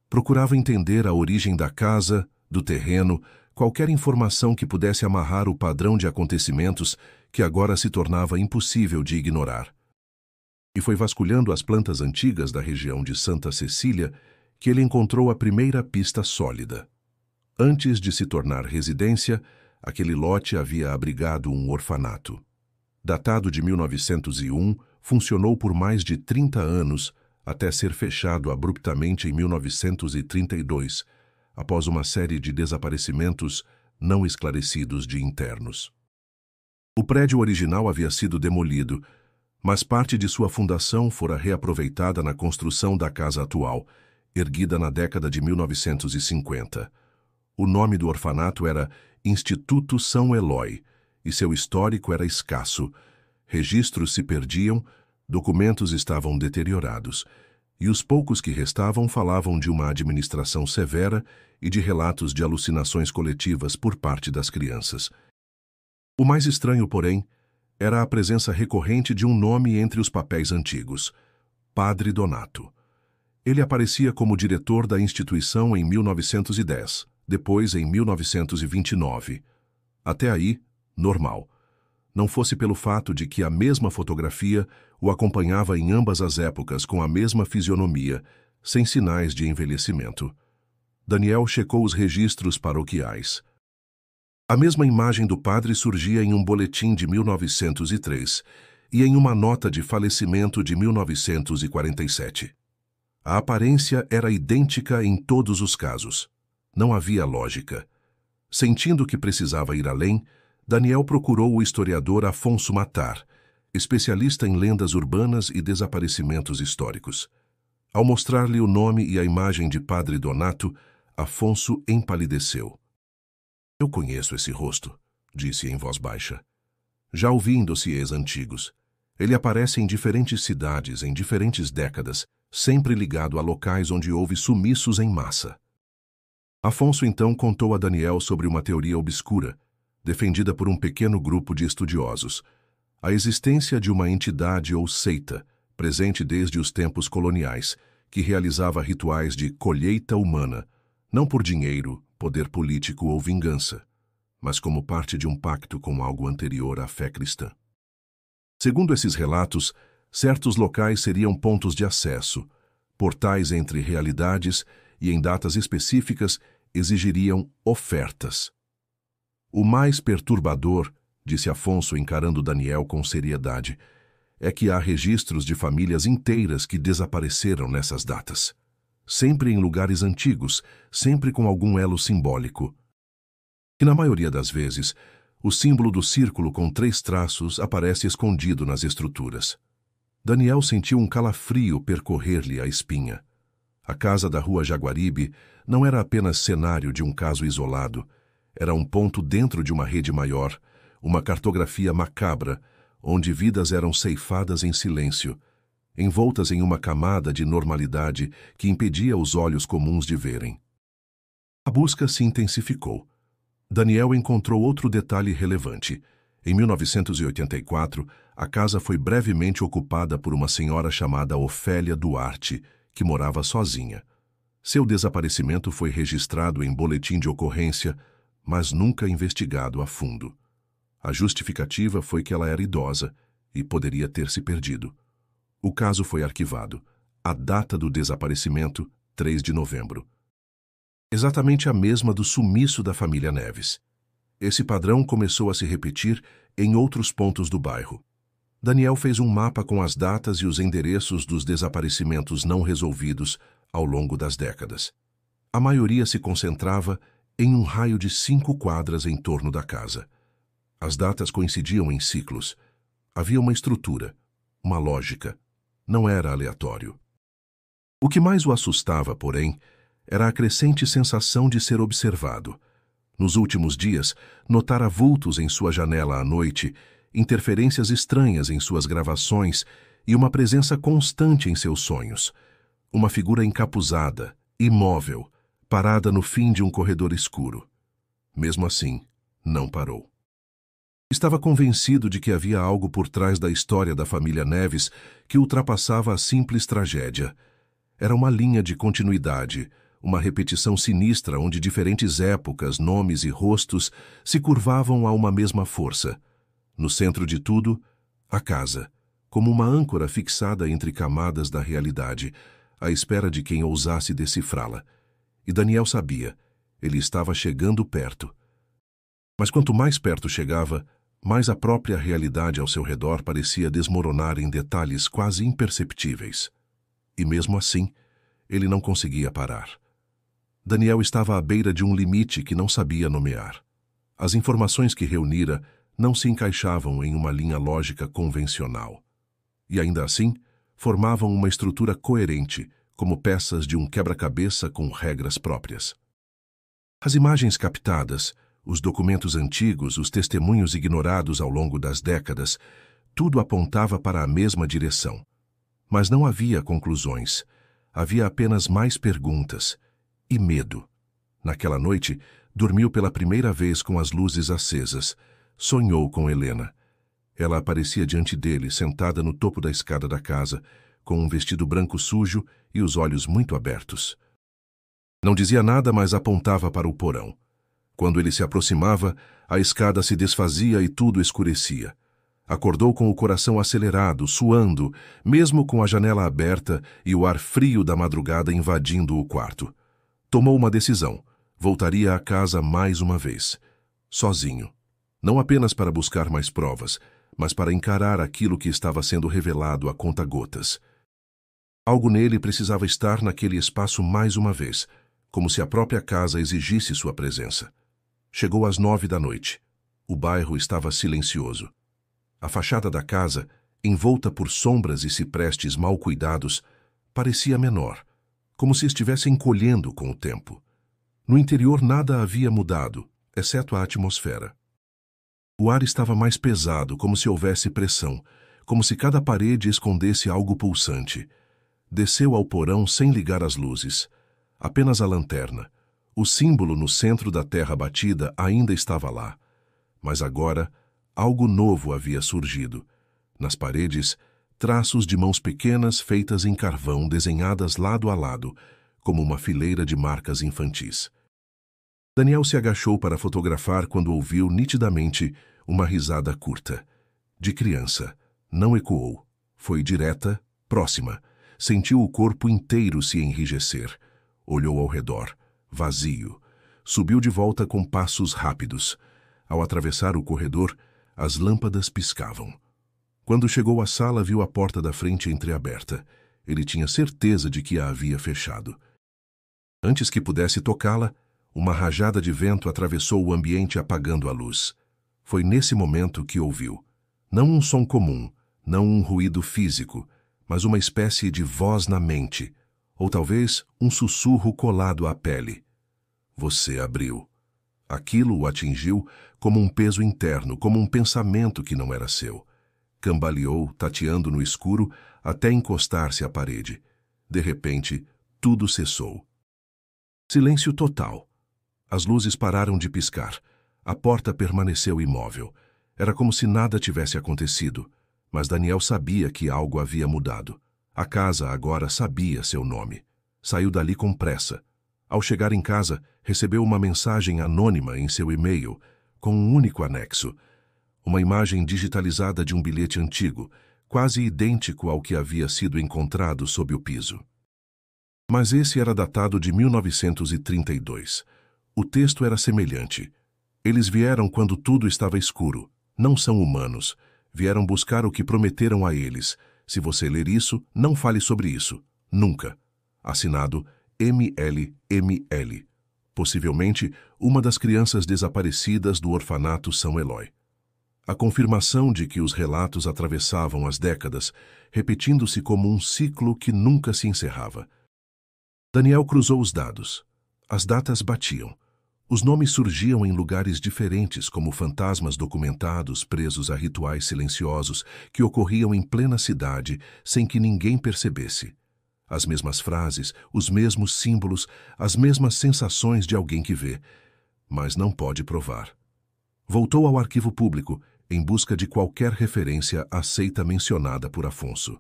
Procurava entender a origem da casa, do terreno, qualquer informação que pudesse amarrar o padrão de acontecimentos que agora se tornava impossível de ignorar. E foi vasculhando as plantas antigas da região de Santa Cecília que ele encontrou a primeira pista sólida. Antes de se tornar residência, aquele lote havia abrigado um orfanato. Datado de 1901, funcionou por mais de 30 anos, até ser fechado abruptamente em 1932, após uma série de desaparecimentos não esclarecidos de internos. O prédio original havia sido demolido, mas parte de sua fundação fora reaproveitada na construção da casa atual, erguida na década de 1950. O nome do orfanato era Instituto São Eloy, e seu histórico era escasso. Registros se perdiam, documentos estavam deteriorados, e os poucos que restavam falavam de uma administração severa e de relatos de alucinações coletivas por parte das crianças. O mais estranho, porém, era a presença recorrente de um nome entre os papéis antigos: Padre Donato. Ele aparecia como diretor da instituição em 1910, depois em 1929. Até aí, normal. Não fosse pelo fato de que a mesma fotografia o acompanhava em ambas as épocas com a mesma fisionomia, sem sinais de envelhecimento. Daniel checou os registros paroquiais. A mesma imagem do padre surgia em um boletim de 1903 e em uma nota de falecimento de 1947. A aparência era idêntica em todos os casos. Não havia lógica. Sentindo que precisava ir além, Daniel procurou o historiador Afonso Matar, especialista em lendas urbanas e desaparecimentos históricos. Ao mostrar-lhe o nome e a imagem de Padre Donato, Afonso empalideceu. "Eu conheço esse rosto", disse em voz baixa. "Já o vi em dossiês antigos. Ele aparece em diferentes cidades, em diferentes décadas, sempre ligado a locais onde houve sumiços em massa." Afonso então contou a Daniel sobre uma teoria obscura, defendida por um pequeno grupo de estudiosos, a existência de uma entidade ou seita, presente desde os tempos coloniais, que realizava rituais de colheita humana, não por dinheiro, poder político ou vingança, mas como parte de um pacto com algo anterior à fé cristã. Segundo esses relatos, certos locais seriam pontos de acesso, portais entre realidades e, em datas específicas, exigiriam ofertas. "O mais perturbador", disse Afonso encarando Daniel com seriedade, "é que há registros de famílias inteiras que desapareceram nessas datas. Sempre em lugares antigos, sempre com algum elo simbólico. E na maioria das vezes, o símbolo do círculo com 3 traços aparece escondido nas estruturas." Daniel sentiu um calafrio percorrer-lhe a espinha. A casa da Rua Jaguaribe não era apenas cenário de um caso isolado, era um ponto dentro de uma rede maior, uma cartografia macabra, onde vidas eram ceifadas em silêncio, envoltas em uma camada de normalidade que impedia os olhos comuns de verem. A busca se intensificou. Daniel encontrou outro detalhe relevante. Em 1984, a casa foi brevemente ocupada por uma senhora chamada Ofélia Duarte, que morava sozinha. Seu desaparecimento foi registrado em boletim de ocorrência, mas nunca investigado a fundo. A justificativa foi que ela era idosa e poderia ter se perdido. O caso foi arquivado. A data do desaparecimento, 3 de novembro. Exatamente a mesma do sumiço da família Neves. Esse padrão começou a se repetir em outros pontos do bairro. Daniel fez um mapa com as datas e os endereços dos desaparecimentos não resolvidos ao longo das décadas. A maioria se concentrava em um raio de 5 quadras em torno da casa. As datas coincidiam em ciclos. Havia uma estrutura, uma lógica. Não era aleatório. O que mais o assustava, porém, era a crescente sensação de ser observado. Nos últimos dias, notara vultos em sua janela à noite, interferências estranhas em suas gravações e uma presença constante em seus sonhos. Uma figura encapuzada, imóvel, parada no fim de um corredor escuro. Mesmo assim, não parou. Estava convencido de que havia algo por trás da história da família Neves que ultrapassava a simples tragédia. Era uma linha de continuidade, uma repetição sinistra onde diferentes épocas, nomes e rostos se curvavam a uma mesma força. No centro de tudo, a casa, como uma âncora fixada entre camadas da realidade, à espera de quem ousasse decifrá-la. E Daniel sabia, ele estava chegando perto. Mas quanto mais perto chegava, mais a própria realidade ao seu redor parecia desmoronar em detalhes quase imperceptíveis. E mesmo assim, ele não conseguia parar. Daniel estava à beira de um limite que não sabia nomear. As informações que reunira não se encaixavam em uma linha lógica convencional. E ainda assim, formavam uma estrutura coerente, como peças de um quebra-cabeça com regras próprias. As imagens captadas, os documentos antigos, os testemunhos ignorados ao longo das décadas, tudo apontava para a mesma direção. Mas não havia conclusões. Havia apenas mais perguntas e medo. Naquela noite, dormiu pela primeira vez com as luzes acesas. Sonhou com Helena. Ela aparecia diante dele, sentada no topo da escada da casa, com um vestido branco sujo e os olhos muito abertos. Não dizia nada, mas apontava para o porão. Quando ele se aproximava, a escada se desfazia e tudo escurecia. Acordou com o coração acelerado, suando, mesmo com a janela aberta e o ar frio da madrugada invadindo o quarto. Tomou uma decisão. Voltaria à casa mais uma vez. Sozinho. Não apenas para buscar mais provas, mas para encarar aquilo que estava sendo revelado a conta-gotas. Algo nele precisava estar naquele espaço mais uma vez, como se a própria casa exigisse sua presença. Chegou às 9 da noite. O bairro estava silencioso. A fachada da casa, envolta por sombras e ciprestes mal cuidados, parecia menor, como se estivesse encolhendo com o tempo. No interior nada havia mudado, exceto a atmosfera. O ar estava mais pesado, como se houvesse pressão, como se cada parede escondesse algo pulsante. Desceu ao porão sem ligar as luzes. Apenas a lanterna. O símbolo no centro da terra batida ainda estava lá. Mas agora, algo novo havia surgido. Nas paredes, traços de mãos pequenas feitas em carvão desenhadas lado a lado, como uma fileira de marcas infantis. Daniel se agachou para fotografar quando ouviu nitidamente uma risada curta. De criança. Não ecoou. Foi direta, próxima. Sentiu o corpo inteiro se enrijecer. Olhou ao redor. Vazio. Subiu de volta com passos rápidos. Ao atravessar o corredor, as lâmpadas piscavam. Quando chegou à sala, viu a porta da frente entreaberta. Ele tinha certeza de que a havia fechado. Antes que pudesse tocá-la, uma rajada de vento atravessou o ambiente apagando a luz. Foi nesse momento que ouviu. Não um som comum, não um ruído físico, mas uma espécie de voz na mente, ou talvez um sussurro colado à pele. Você abriu. Aquilo o atingiu como um peso interno, como um pensamento que não era seu. Cambaleou, tateando no escuro, até encostar-se à parede. De repente, tudo cessou. Silêncio total. As luzes pararam de piscar. A porta permaneceu imóvel. Era como se nada tivesse acontecido, mas Daniel sabia que algo havia mudado. A casa agora sabia seu nome. Saiu dali com pressa. Ao chegar em casa, recebeu uma mensagem anônima em seu e-mail, com um único anexo. Uma imagem digitalizada de um bilhete antigo, quase idêntico ao que havia sido encontrado sob o piso. Mas esse era datado de 1932. O texto era semelhante. Eles vieram quando tudo estava escuro. Não são humanos. Vieram buscar o que prometeram a eles. Se você ler isso, não fale sobre isso. Nunca. Assinado MLML. Possivelmente, uma das crianças desaparecidas do orfanato São Eloy. A confirmação de que os relatos atravessavam as décadas, repetindo-se como um ciclo que nunca se encerrava. Daniel cruzou os dados. As datas batiam. Os nomes surgiam em lugares diferentes, como fantasmas documentados presos a rituais silenciosos que ocorriam em plena cidade sem que ninguém percebesse. As mesmas frases, os mesmos símbolos, as mesmas sensações de alguém que vê, mas não pode provar. Voltou ao arquivo público em busca de qualquer referência à seita mencionada por Afonso.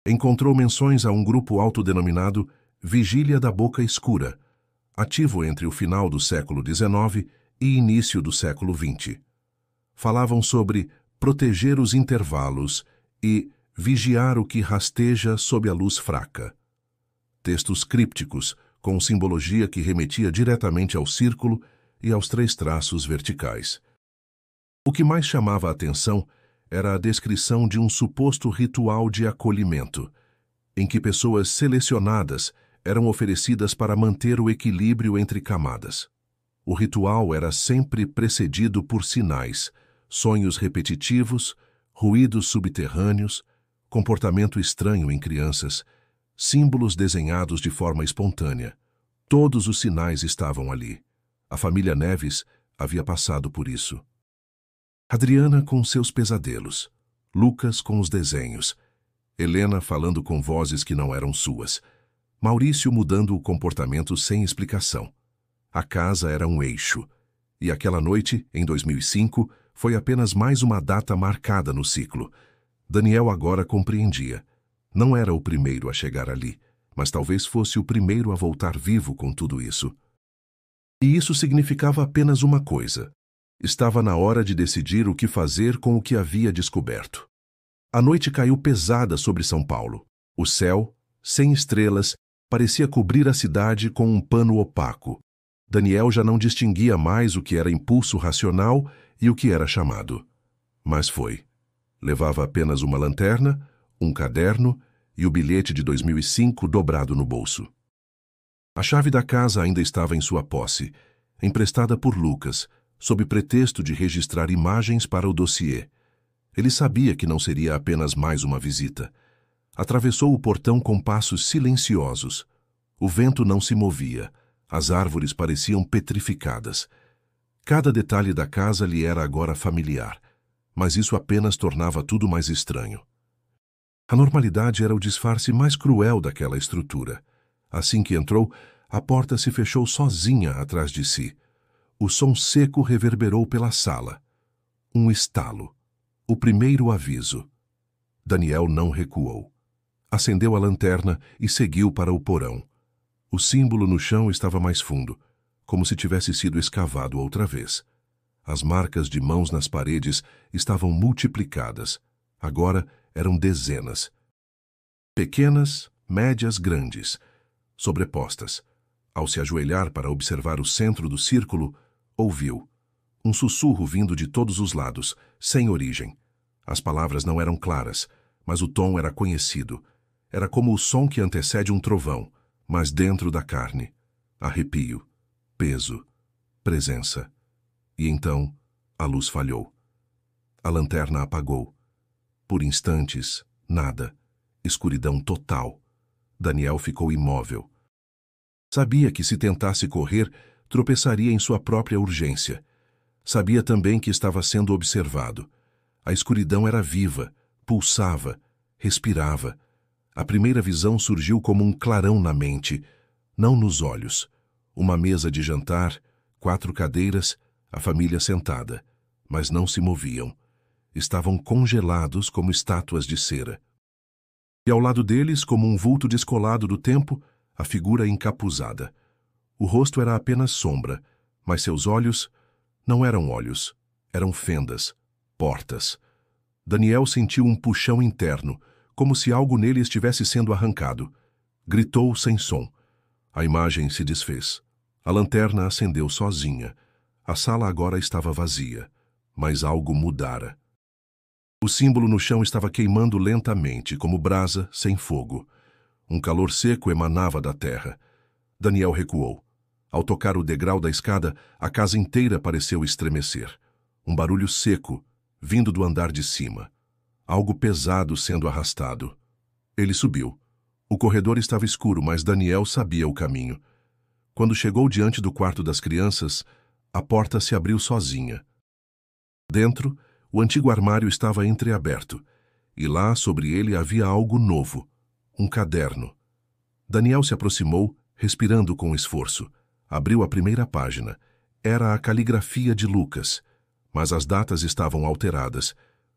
Encontrou menções a um grupo autodenominado Vigília da Boca Escura, ativo entre o final do século XIX e início do século XX. Falavam sobre proteger os intervalos e vigiar o que rasteja sob a luz fraca. Textos crípticos, com simbologia que remetia diretamente ao círculo e aos 3 traços verticais. O que mais chamava a atenção era a descrição de um suposto ritual de acolhimento, em que pessoas selecionadas eram oferecidas para manter o equilíbrio entre camadas. O ritual era sempre precedido por sinais, sonhos repetitivos, ruídos subterrâneos, comportamento estranho em crianças, símbolos desenhados de forma espontânea. Todos os sinais estavam ali. A família Neves havia passado por isso. Adriana com seus pesadelos, Lucas com os desenhos, Helena falando com vozes que não eram suas, Maurício mudando o comportamento sem explicação. A casa era um eixo, e aquela noite, em 2005, foi apenas mais uma data marcada no ciclo. Daniel agora compreendia. Não era o primeiro a chegar ali, mas talvez fosse o primeiro a voltar vivo com tudo isso. E isso significava apenas uma coisa. Estava na hora de decidir o que fazer com o que havia descoberto. A noite caiu pesada sobre São Paulo. O céu, sem estrelas, parecia cobrir a cidade com um pano opaco. Daniel já não distinguia mais o que era impulso racional e o que era chamado. Mas foi. Levava apenas uma lanterna, um caderno e o bilhete de 2005 dobrado no bolso. A chave da casa ainda estava em sua posse, emprestada por Lucas, sob pretexto de registrar imagens para o dossiê. Ele sabia que não seria apenas mais uma visita. Atravessou o portão com passos silenciosos. O vento não se movia. As árvores pareciam petrificadas. Cada detalhe da casa lhe era agora familiar, mas isso apenas tornava tudo mais estranho. A normalidade era o disfarce mais cruel daquela estrutura. Assim que entrou, a porta se fechou sozinha atrás de si. O som seco reverberou pela sala. Um estalo. O primeiro aviso. Daniel não recuou. Acendeu a lanterna e seguiu para o porão. O símbolo no chão estava mais fundo, como se tivesse sido escavado outra vez. As marcas de mãos nas paredes estavam multiplicadas. Agora eram dezenas. Pequenas, médias, grandes, sobrepostas. Ao se ajoelhar para observar o centro do círculo, ouviu um sussurro vindo de todos os lados, sem origem. As palavras não eram claras, mas o tom era conhecido. Era como o som que antecede um trovão, mas dentro da carne. Arrepio, peso, presença. E então, a luz falhou. A lanterna apagou. Por instantes, nada. Escuridão total. Daniel ficou imóvel. Sabia que se tentasse correr, tropeçaria em sua própria urgência. Sabia também que estava sendo observado. A escuridão era viva, pulsava, respirava. A primeira visão surgiu como um clarão na mente, não nos olhos. Uma mesa de jantar, 4 cadeiras, a família sentada, mas não se moviam. Estavam congelados como estátuas de cera. E ao lado deles, como um vulto descolado do tempo, a figura encapuzada. O rosto era apenas sombra, mas seus olhos não eram olhos, eram fendas, portas. Daniel sentiu um puxão interno, como se algo nele estivesse sendo arrancado. Gritou sem som. A imagem se desfez. A lanterna acendeu sozinha. A sala agora estava vazia, mas algo mudara. O símbolo no chão estava queimando lentamente, como brasa sem fogo. Um calor seco emanava da terra. Daniel recuou. Ao tocar o degrau da escada, a casa inteira pareceu estremecer. Um barulho seco, vindo do andar de cima. Algo pesado sendo arrastado. Ele subiu. O corredor estava escuro, mas Daniel sabia o caminho. Quando chegou diante do quarto das crianças, a porta se abriu sozinha. Dentro, o antigo armário estava entreaberto, e lá, sobre ele, havia algo novo, um caderno. Daniel se aproximou, respirando com esforço. Abriu a primeira página. Era a caligrafia de Lucas, mas as datas estavam alteradas.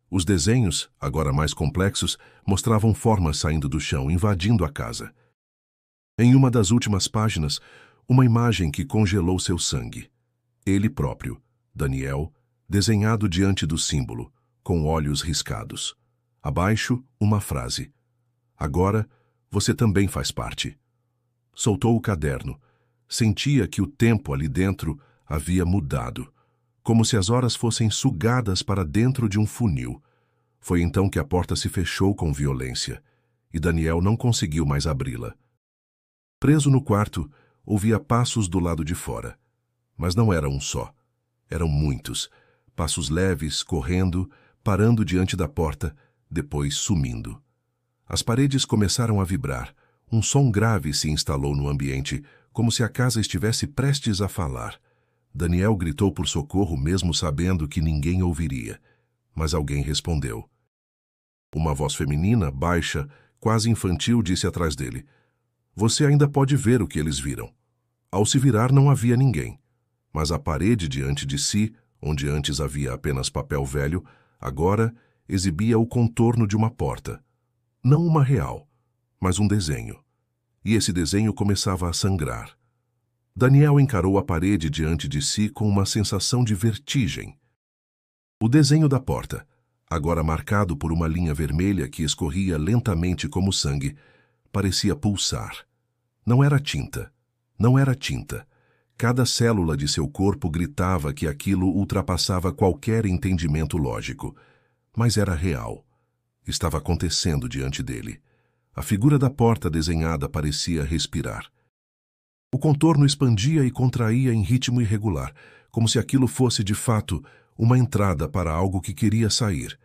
Os desenhos, agora mais complexos, mostravam formas saindo do chão, invadindo a casa. Em uma das últimas páginas, uma imagem que congelou seu sangue. Ele próprio, Daniel, desenhado diante do símbolo, com olhos riscados. Abaixo, uma frase. Agora, você também faz parte. Soltou o caderno. Sentia que o tempo ali dentro havia mudado, como se as horas fossem sugadas para dentro de um funil. Foi então que a porta se fechou com violência, e Daniel não conseguiu mais abri-la. Preso no quarto, ouvia passos do lado de fora. Mas não era um só. Eram muitos. Passos leves, correndo, parando diante da porta, depois sumindo. As paredes começaram a vibrar. Um som grave se instalou no ambiente, como se a casa estivesse prestes a falar. Daniel gritou por socorro, mesmo sabendo que ninguém ouviria. Mas alguém respondeu. Uma voz feminina, baixa, quase infantil, disse atrás dele. Você ainda pode ver o que eles viram. Ao se virar, não havia ninguém. Mas a parede diante de si, onde antes havia apenas papel velho, agora exibia o contorno de uma porta. Não uma real, mas um desenho. E esse desenho começava a sangrar. Daniel encarou a parede diante de si com uma sensação de vertigem. O desenho da porta, agora marcado por uma linha vermelha que escorria lentamente como sangue, parecia pulsar. Não era tinta. Não era tinta. Cada célula de seu corpo gritava que aquilo ultrapassava qualquer entendimento lógico. Mas era real. Estava acontecendo diante dele. A figura da porta desenhada parecia respirar. O contorno expandia e contraía em ritmo irregular, como se aquilo fosse, de fato, uma entrada para algo que queria sair.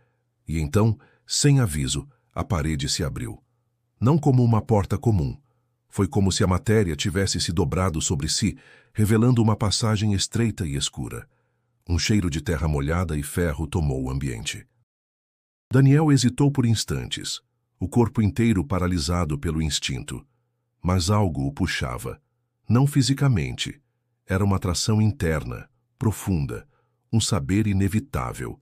E então, sem aviso, a parede se abriu. Não como uma porta comum. Foi como se a matéria tivesse se dobrado sobre si, revelando uma passagem estreita e escura. Um cheiro de terra molhada e ferro tomou o ambiente. Daniel hesitou por instantes, o corpo inteiro paralisado pelo instinto. Mas algo o puxava. Não fisicamente. Era uma atração interna, profunda, um saber inevitável.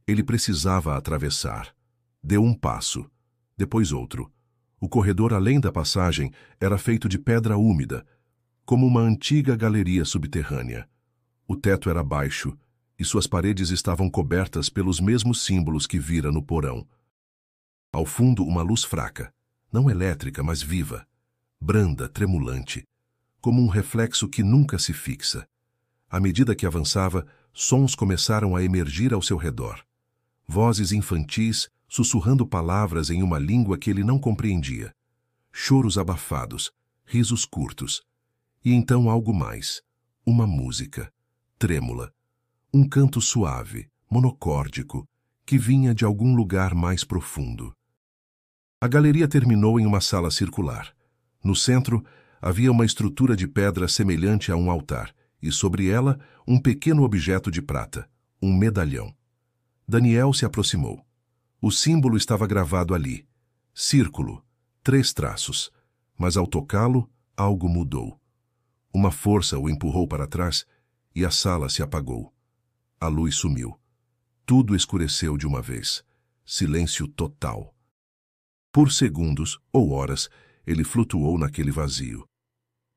Ele precisava atravessar. Deu um passo, depois outro. O corredor além da passagem era feito de pedra úmida, como uma antiga galeria subterrânea. O teto era baixo e suas paredes estavam cobertas pelos mesmos símbolos que vira no porão. Ao fundo, uma luz fraca, não elétrica, mas viva, branda, tremulante, como um reflexo que nunca se fixa. À medida que avançava, sons começaram a emergir ao seu redor. Vozes infantis sussurrando palavras em uma língua que ele não compreendia. Choros abafados, risos curtos. E então algo mais. Uma música, trêmula. Um canto suave, monocórdico, que vinha de algum lugar mais profundo. A galeria terminou em uma sala circular. No centro, havia uma estrutura de pedra semelhante a um altar, e sobre ela, um pequeno objeto de prata, um medalhão. Daniel se aproximou. O símbolo estava gravado ali. Círculo, 3 traços. Mas ao tocá-lo, algo mudou. Uma força o empurrou para trás e a sala se apagou. A luz sumiu. Tudo escureceu de uma vez. Silêncio total. Por segundos ou horas, ele flutuou naquele vazio.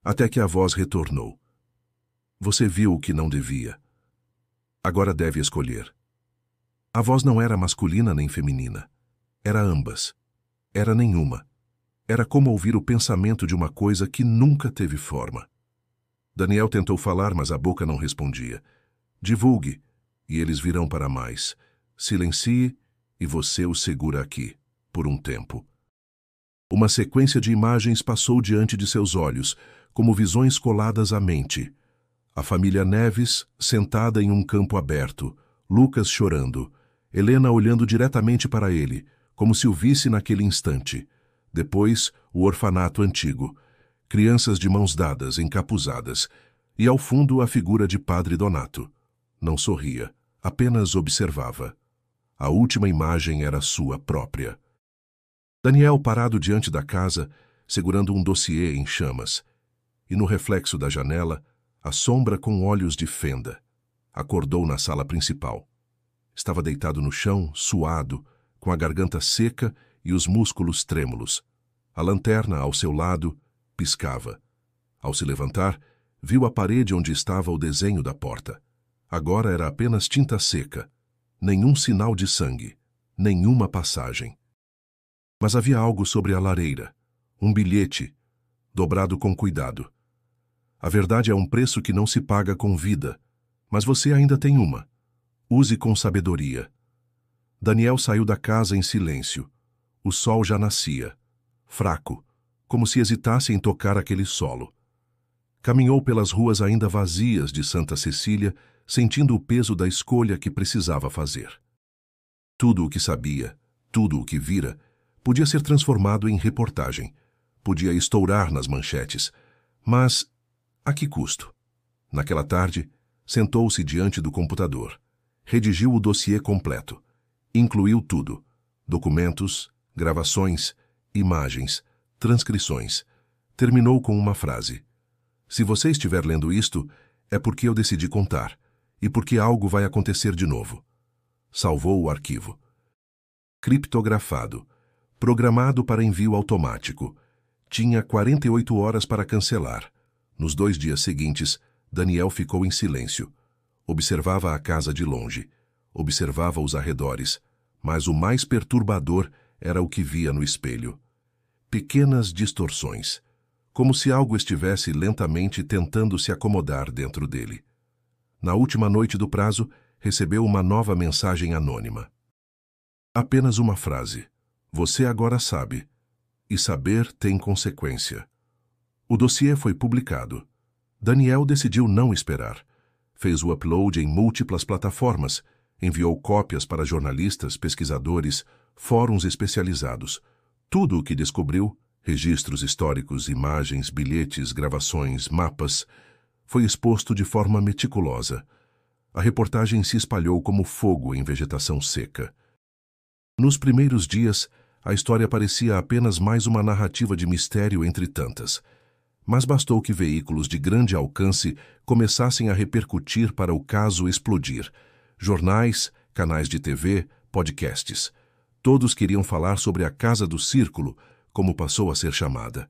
Até que a voz retornou. Você viu o que não devia. Agora deve escolher. A voz não era masculina nem feminina. Era ambas. Era nenhuma. Era como ouvir o pensamento de uma coisa que nunca teve forma. Daniel tentou falar, mas a boca não respondia. Divulgue, e eles virão para mais. Silencie, e você o segura aqui, por um tempo. Uma sequência de imagens passou diante de seus olhos, como visões coladas à mente. A família Neves, sentada em um campo aberto, Lucas chorando, Helena olhando diretamente para ele, como se o visse naquele instante. Depois, o orfanato antigo, crianças de mãos dadas, encapuzadas, e ao fundo a figura de Padre Donato. Não sorria, apenas observava. A última imagem era sua própria. Daniel parado diante da casa, segurando um dossiê em chamas, e no reflexo da janela, a sombra com olhos de fenda. Acordou na sala principal. Estava deitado no chão, suado, com a garganta seca e os músculos trêmulos. A lanterna, ao seu lado, piscava. Ao se levantar, viu a parede onde estava o desenho da porta. Agora era apenas tinta seca. Nenhum sinal de sangue. Nenhuma passagem. Mas havia algo sobre a lareira. Um bilhete, dobrado com cuidado. A verdade é um preço que não se paga com vida, mas você ainda tem uma. Use com sabedoria. Daniel saiu da casa em silêncio. O sol já nascia, fraco, como se hesitasse em tocar aquele solo. Caminhou pelas ruas ainda vazias de Santa Cecília, sentindo o peso da escolha que precisava fazer. Tudo o que sabia, tudo o que vira, podia ser transformado em reportagem, podia estourar nas manchetes, mas a que custo? Naquela tarde, sentou-se diante do computador, redigiu o dossiê completo, incluiu tudo: documentos, gravações, imagens, transcrições. Terminou com uma frase: se você estiver lendo isto, é porque eu decidi contar, e porque algo vai acontecer de novo. Salvou o arquivo. Criptografado. Programado para envio automático. Tinha 48 horas para cancelar. Nos 2 dias seguintes, Daniel ficou em silêncio. Observava a casa de longe. Observava os arredores. Mas o mais perturbador era o que via no espelho. Pequenas distorções. Como se algo estivesse lentamente tentando se acomodar dentro dele. Na última noite do prazo, recebeu uma nova mensagem anônima. Apenas uma frase. Você agora sabe. E saber tem consequência. O dossiê foi publicado. Daniel decidiu não esperar. Fez o upload em múltiplas plataformas, enviou cópias para jornalistas, pesquisadores, fóruns especializados. Tudo o que descobriu, registros históricos, imagens, bilhetes, gravações, mapas, foi exposto de forma meticulosa. A reportagem se espalhou como fogo em vegetação seca. Nos primeiros dias, a história parecia apenas mais uma narrativa de mistério entre tantas. Mas bastou que veículos de grande alcance começassem a repercutir para o caso explodir. Jornais, canais de TV, podcasts. Todos queriam falar sobre a Casa do Círculo, como passou a ser chamada.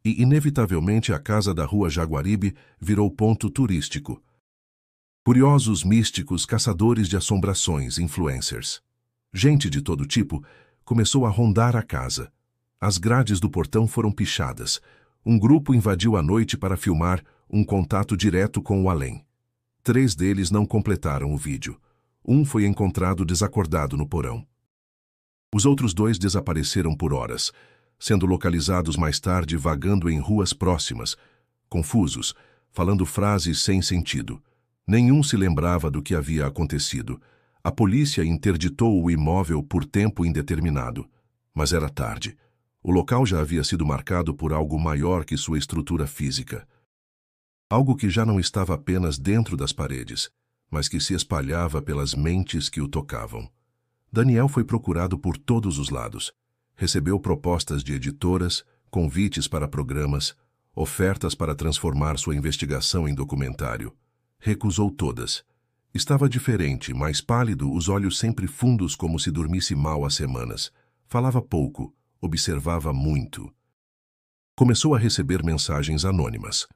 E, inevitavelmente, a casa da Rua Jaguaribe virou ponto turístico. Curiosos, místicos, caçadores de assombrações, influencers. Gente de todo tipo começou a rondar a casa. As grades do portão foram pichadas. Um grupo invadiu à noite para filmar um contato direto com o além. 3 deles não completaram o vídeo. Um foi encontrado desacordado no porão. Os outros 2 desapareceram por horas, sendo localizados mais tarde vagando em ruas próximas, confusos, falando frases sem sentido. Nenhum se lembrava do que havia acontecido. A polícia interditou o imóvel por tempo indeterminado. Mas era tarde. O local já havia sido marcado por algo maior que sua estrutura física. Algo que já não estava apenas dentro das paredes, mas que se espalhava pelas mentes que o tocavam. Daniel foi procurado por todos os lados. Recebeu propostas de editoras, convites para programas, ofertas para transformar sua investigação em documentário. Recusou todas. Estava diferente, mais pálido, os olhos sempre fundos como se dormisse mal há semanas. Falava pouco, observava muito. Começou a receber mensagens anônimas.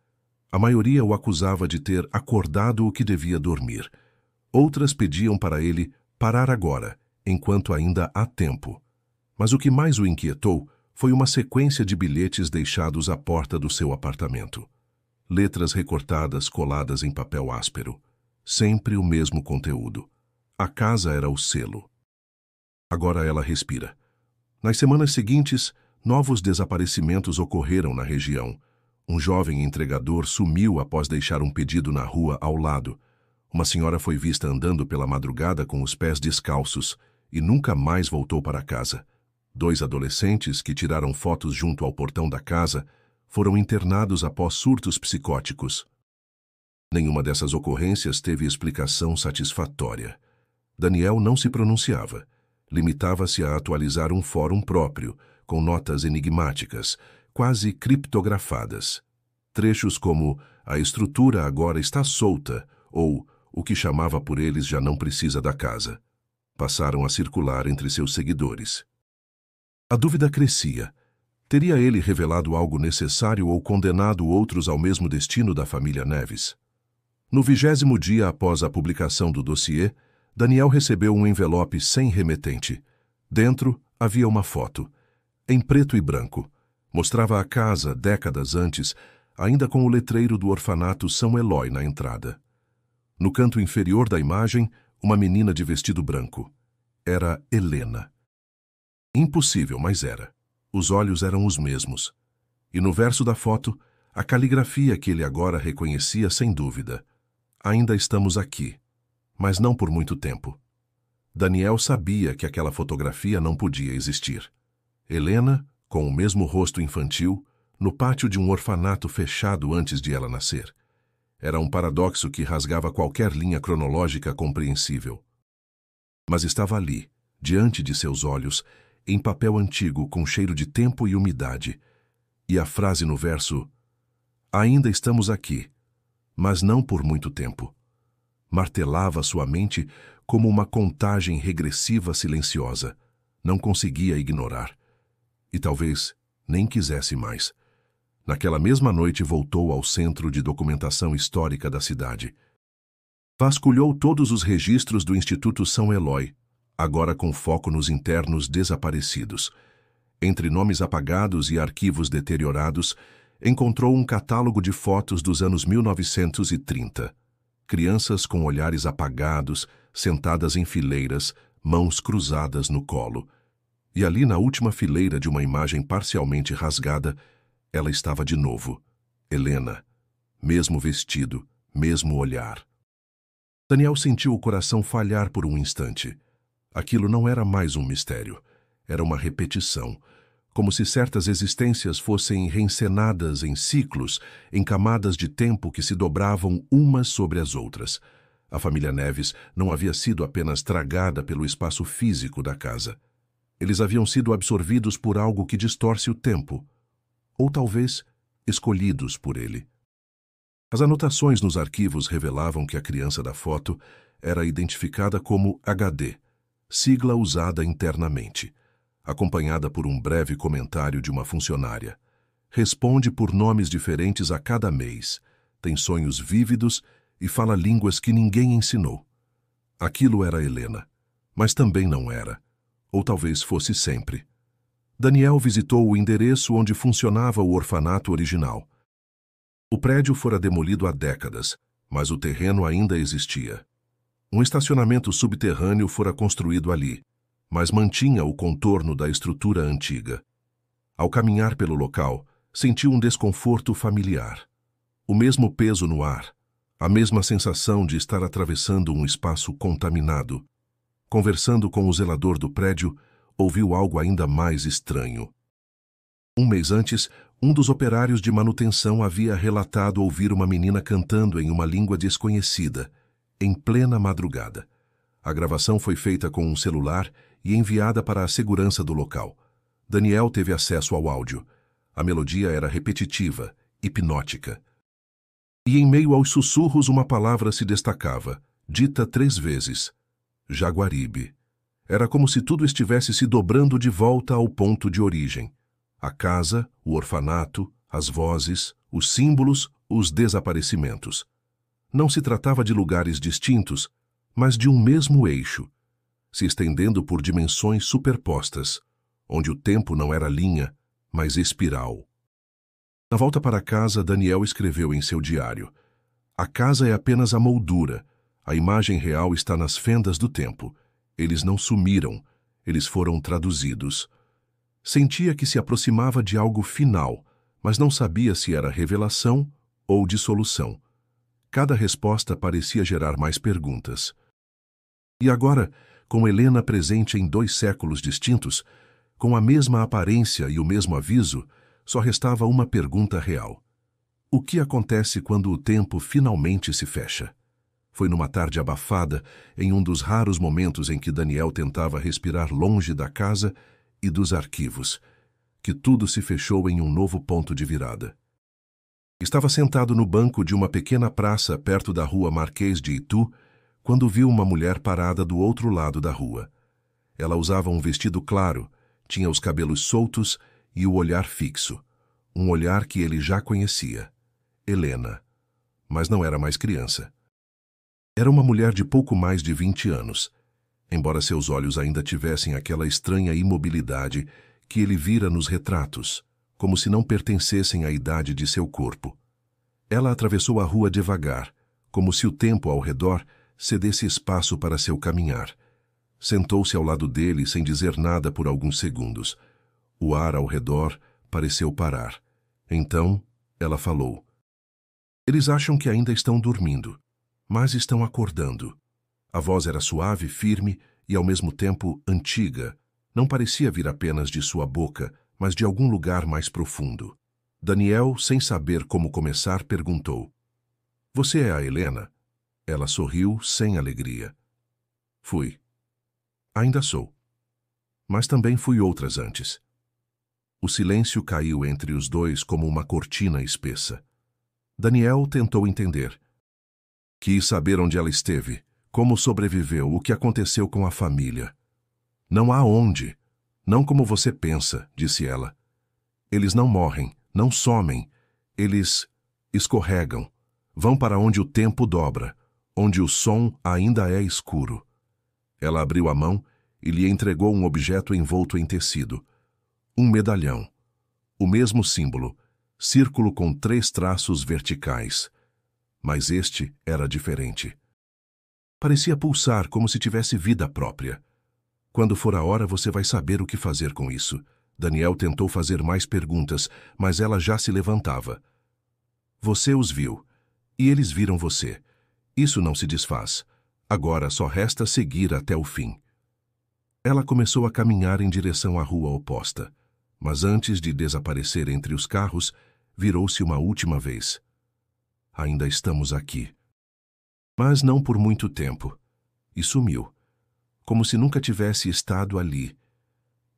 A maioria o acusava de ter acordado o que devia dormir. Outras pediam para ele parar agora, enquanto ainda há tempo. Mas o que mais o inquietou foi uma sequência de bilhetes deixados à porta do seu apartamento. Letras recortadas coladas em papel áspero. Sempre o mesmo conteúdo. A casa era o selo. Agora ela respira. Nas semanas seguintes, novos desaparecimentos ocorreram na região. Um jovem entregador sumiu após deixar um pedido na rua ao lado. Uma senhora foi vista andando pela madrugada com os pés descalços e nunca mais voltou para casa. 2 adolescentes que tiraram fotos junto ao portão da casa foram internados após surtos psicóticos. Nenhuma dessas ocorrências teve explicação satisfatória. Daniel não se pronunciava. Limitava-se a atualizar um fórum próprio, com notas enigmáticas, quase criptografadas. Trechos como "a estrutura agora está solta" ou "o que chamava por eles já não precisa da casa" passaram a circular entre seus seguidores. A dúvida crescia. Teria ele revelado algo necessário ou condenado outros ao mesmo destino da família Neves? No 20º dia após a publicação do dossiê, Daniel recebeu um envelope sem remetente. Dentro havia uma foto, em preto e branco. Mostrava a casa, décadas antes, ainda com o letreiro do orfanato São Eloy na entrada. No canto inferior da imagem, uma menina de vestido branco. Era Helena. Impossível, mas era. Os olhos eram os mesmos. E no verso da foto, a caligrafia que ele agora reconhecia sem dúvida. Ainda estamos aqui, mas não por muito tempo. Daniel sabia que aquela fotografia não podia existir. Helena, com o mesmo rosto infantil, no pátio de um orfanato fechado antes de ela nascer. Era um paradoxo que rasgava qualquer linha cronológica compreensível. Mas estava ali, diante de seus olhos, em papel antigo com cheiro de tempo e umidade. E a frase no verso, "Ainda estamos aqui, mas não por muito tempo", martelava sua mente como uma contagem regressiva silenciosa. Não conseguia ignorar. E talvez nem quisesse mais. Naquela mesma noite voltou ao Centro de Documentação Histórica da cidade. Vasculhou todos os registros do Instituto São Eloy, agora com foco nos internos desaparecidos. Entre nomes apagados e arquivos deteriorados, encontrou um catálogo de fotos dos anos 1930. Crianças com olhares apagados, sentadas em fileiras, mãos cruzadas no colo. E ali na última fileira de uma imagem parcialmente rasgada, ela estava de novo. Helena. Mesmo vestido, mesmo olhar. Daniel sentiu o coração falhar por um instante. Aquilo não era mais um mistério. Era uma repetição. Como se certas existências fossem reencenadas em ciclos, em camadas de tempo que se dobravam umas sobre as outras. A família Neves não havia sido apenas tragada pelo espaço físico da casa. Eles haviam sido absorvidos por algo que distorce o tempo. Ou talvez escolhidos por ele. As anotações nos arquivos revelavam que a criança da foto era identificada como HD, sigla usada internamente, acompanhada por um breve comentário de uma funcionária. Responde por nomes diferentes a cada mês, tem sonhos vívidos e fala línguas que ninguém ensinou. Aquilo era Helena, mas também não era, ou talvez fosse sempre. Daniel visitou o endereço onde funcionava o orfanato original. O prédio fora demolido há décadas, mas o terreno ainda existia. Um estacionamento subterrâneo fora construído ali, mas mantinha o contorno da estrutura antiga. Ao caminhar pelo local, sentiu um desconforto familiar. O mesmo peso no ar, a mesma sensação de estar atravessando um espaço contaminado. Conversando com o zelador do prédio, ouviu algo ainda mais estranho. Um mês antes, um dos operários de manutenção havia relatado ouvir uma menina cantando em uma língua desconhecida, em plena madrugada. A gravação foi feita com um celular e enviada para a segurança do local. Daniel teve acesso ao áudio. A melodia era repetitiva, hipnótica. E em meio aos sussurros uma palavra se destacava, dita 3 vezes. Jaguaribe. Era como se tudo estivesse se dobrando de volta ao ponto de origem. A casa, o orfanato, as vozes, os símbolos, os desaparecimentos. Não se tratava de lugares distintos, mas de um mesmo eixo, se estendendo por dimensões superpostas, onde o tempo não era linha, mas espiral. Na volta para casa, Daniel escreveu em seu diário: "A casa é apenas a moldura, a imagem real está nas fendas do tempo. Eles não sumiram, eles foram traduzidos." Sentia que se aproximava de algo final, mas não sabia se era revelação ou dissolução. Cada resposta parecia gerar mais perguntas. E agora, com Helena presente em 2 séculos distintos, com a mesma aparência e o mesmo aviso, só restava uma pergunta real. O que acontece quando o tempo finalmente se fecha? Foi numa tarde abafada, em um dos raros momentos em que Daniel tentava respirar longe da casa e dos arquivos, que tudo se fechou em um novo ponto de virada. Estava sentado no banco de uma pequena praça perto da rua Marquês de Itu, quando viu uma mulher parada do outro lado da rua. Ela usava um vestido claro, tinha os cabelos soltos e o olhar fixo, um olhar que ele já conhecia. Helena. Mas não era mais criança. Era uma mulher de pouco mais de 20 anos, embora seus olhos ainda tivessem aquela estranha imobilidade que ele vira nos retratos, como se não pertencessem à idade de seu corpo. Ela atravessou a rua devagar, como se o tempo ao redor cedesse espaço para seu caminhar. Sentou-se ao lado dele sem dizer nada por alguns segundos. O ar ao redor pareceu parar. Então, ela falou: "Eles acham que ainda estão dormindo, mas estão acordando." A voz era suave, firme e, ao mesmo tempo, antiga. Não parecia vir apenas de sua boca, mas de algum lugar mais profundo. Daniel, sem saber como começar, perguntou: "Você é a Helena?" Ela sorriu sem alegria. "Fui. Ainda sou. Mas também fui outras antes." O silêncio caiu entre os dois como uma cortina espessa. Daniel tentou entender. Quis saber onde ela esteve, como sobreviveu, o que aconteceu com a família. "Não há onde. Não como você pensa", disse ela. "Eles não morrem, não somem. Eles escorregam. Vão para onde o tempo dobra, onde o som ainda é escuro." Ela abriu a mão e lhe entregou um objeto envolto em tecido. Um medalhão. O mesmo símbolo, círculo com 3 traços verticais. Mas este era diferente. Parecia pulsar como se tivesse vida própria. "Quando for a hora, você vai saber o que fazer com isso." Daniel tentou fazer mais perguntas, mas ela já se levantava. "Você os viu, e eles viram você. Isso não se desfaz. Agora só resta seguir até o fim." Ela começou a caminhar em direção à rua oposta, mas antes de desaparecer entre os carros, virou-se uma última vez. "Ainda estamos aqui." Mas não por muito tempo. E sumiu, como se nunca tivesse estado ali.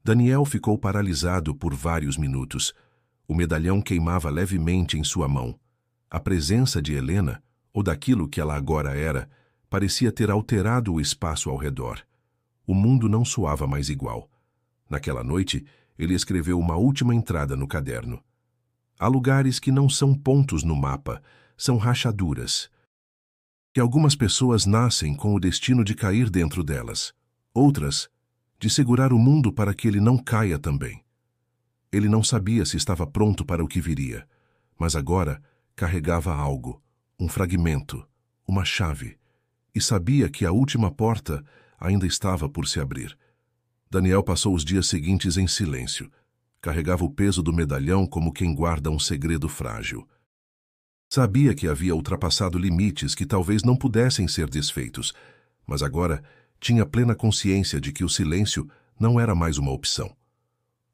Daniel ficou paralisado por vários minutos. O medalhão queimava levemente em sua mão. A presença de Helena, ou daquilo que ela agora era, parecia ter alterado o espaço ao redor. O mundo não soava mais igual. Naquela noite, ele escreveu uma última entrada no caderno. "Há lugares que não são pontos no mapa, são rachaduras. Que algumas pessoas nascem com o destino de cair dentro delas, outras, de segurar o mundo para que ele não caia também." Ele não sabia se estava pronto para o que viria, mas agora carregava algo, um fragmento, uma chave, e sabia que a última porta ainda estava por se abrir. Daniel passou os dias seguintes em silêncio. Carregava o peso do medalhão como quem guarda um segredo frágil. Sabia que havia ultrapassado limites que talvez não pudessem ser desfeitos, mas agora tinha plena consciência de que o silêncio não era mais uma opção.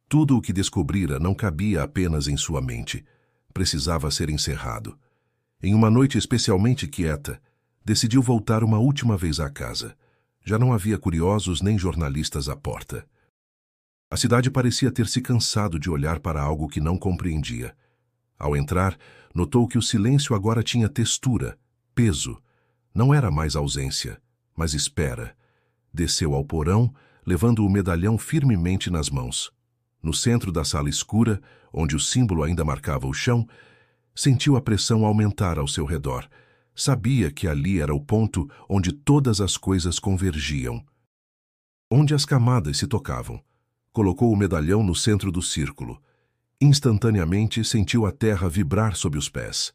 Tudo o que descobrira não cabia apenas em sua mente. Precisava ser encerrado. Em uma noite especialmente quieta, decidiu voltar uma última vez à casa. Já não havia curiosos nem jornalistas à porta. A cidade parecia ter se cansado de olhar para algo que não compreendia. Ao entrar, notou que o silêncio agora tinha textura, peso. Não era mais ausência, mas espera. Desceu ao porão, levando o medalhão firmemente nas mãos. No centro da sala escura, onde o símbolo ainda marcava o chão, sentiu a pressão aumentar ao seu redor. Sabia que ali era o ponto onde todas as coisas convergiam, onde as camadas se tocavam. Colocou o medalhão no centro do círculo. Instantaneamente sentiu a terra vibrar sob os pés.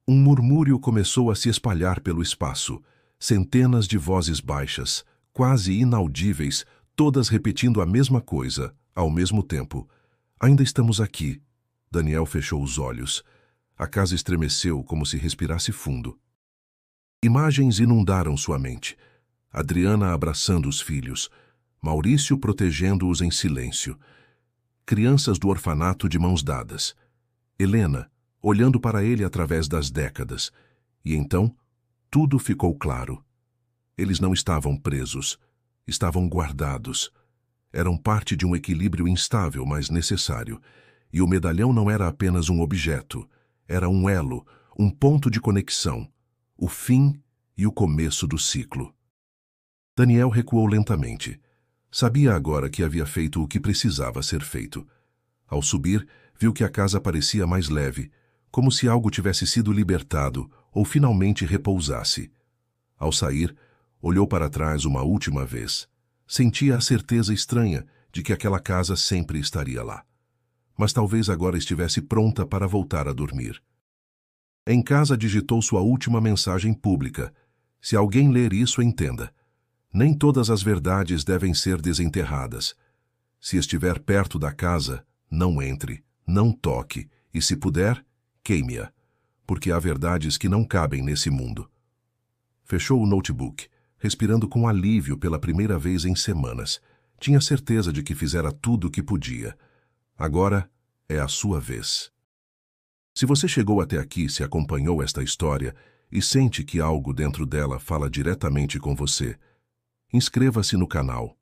Um murmúrio começou a se espalhar pelo espaço. Centenas de vozes baixas, quase inaudíveis, todas repetindo a mesma coisa, ao mesmo tempo. Ainda estamos aqui. Daniel fechou os olhos. A casa estremeceu como se respirasse fundo. Imagens inundaram sua mente. Adriana abraçando os filhos. Maurício protegendo-os em silêncio. Crianças do orfanato de mãos dadas. Helena, olhando para ele através das décadas. E então, tudo ficou claro. Eles não estavam presos. Estavam guardados. Eram parte de um equilíbrio instável, mas necessário. E o medalhão não era apenas um objeto. Era um elo, um ponto de conexão. O fim e o começo do ciclo. Daniel recuou lentamente. Sabia agora que havia feito o que precisava ser feito. Ao subir, viu que a casa parecia mais leve, como se algo tivesse sido libertado ou finalmente repousasse. Ao sair, olhou para trás uma última vez. Sentia a certeza estranha de que aquela casa sempre estaria lá. Mas talvez agora estivesse pronta para voltar a dormir. Em casa digitou sua última mensagem pública. Se alguém ler isso, entenda. Nem todas as verdades devem ser desenterradas. Se estiver perto da casa, não entre, não toque, e se puder, queime-a, porque há verdades que não cabem nesse mundo. Fechou o notebook, respirando com alívio pela primeira vez em semanas. Tinha certeza de que fizera tudo o que podia. Agora é a sua vez. Se você chegou até aqui, se acompanhou esta história e sente que algo dentro dela fala diretamente com você, inscreva-se no canal.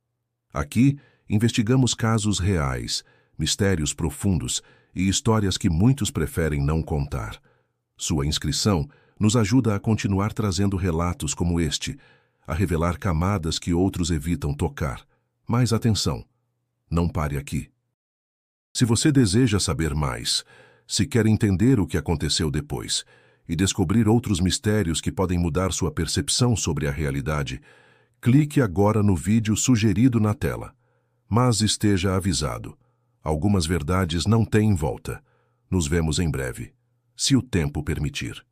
Aqui, investigamos casos reais, mistérios profundos e histórias que muitos preferem não contar. Sua inscrição nos ajuda a continuar trazendo relatos como este, a revelar camadas que outros evitam tocar. Mas atenção, não pare aqui. Se você deseja saber mais, se quer entender o que aconteceu depois e descobrir outros mistérios que podem mudar sua percepção sobre a realidade, clique agora no vídeo sugerido na tela. Mas esteja avisado. Algumas verdades não têm volta. Nos vemos em breve, se o tempo permitir.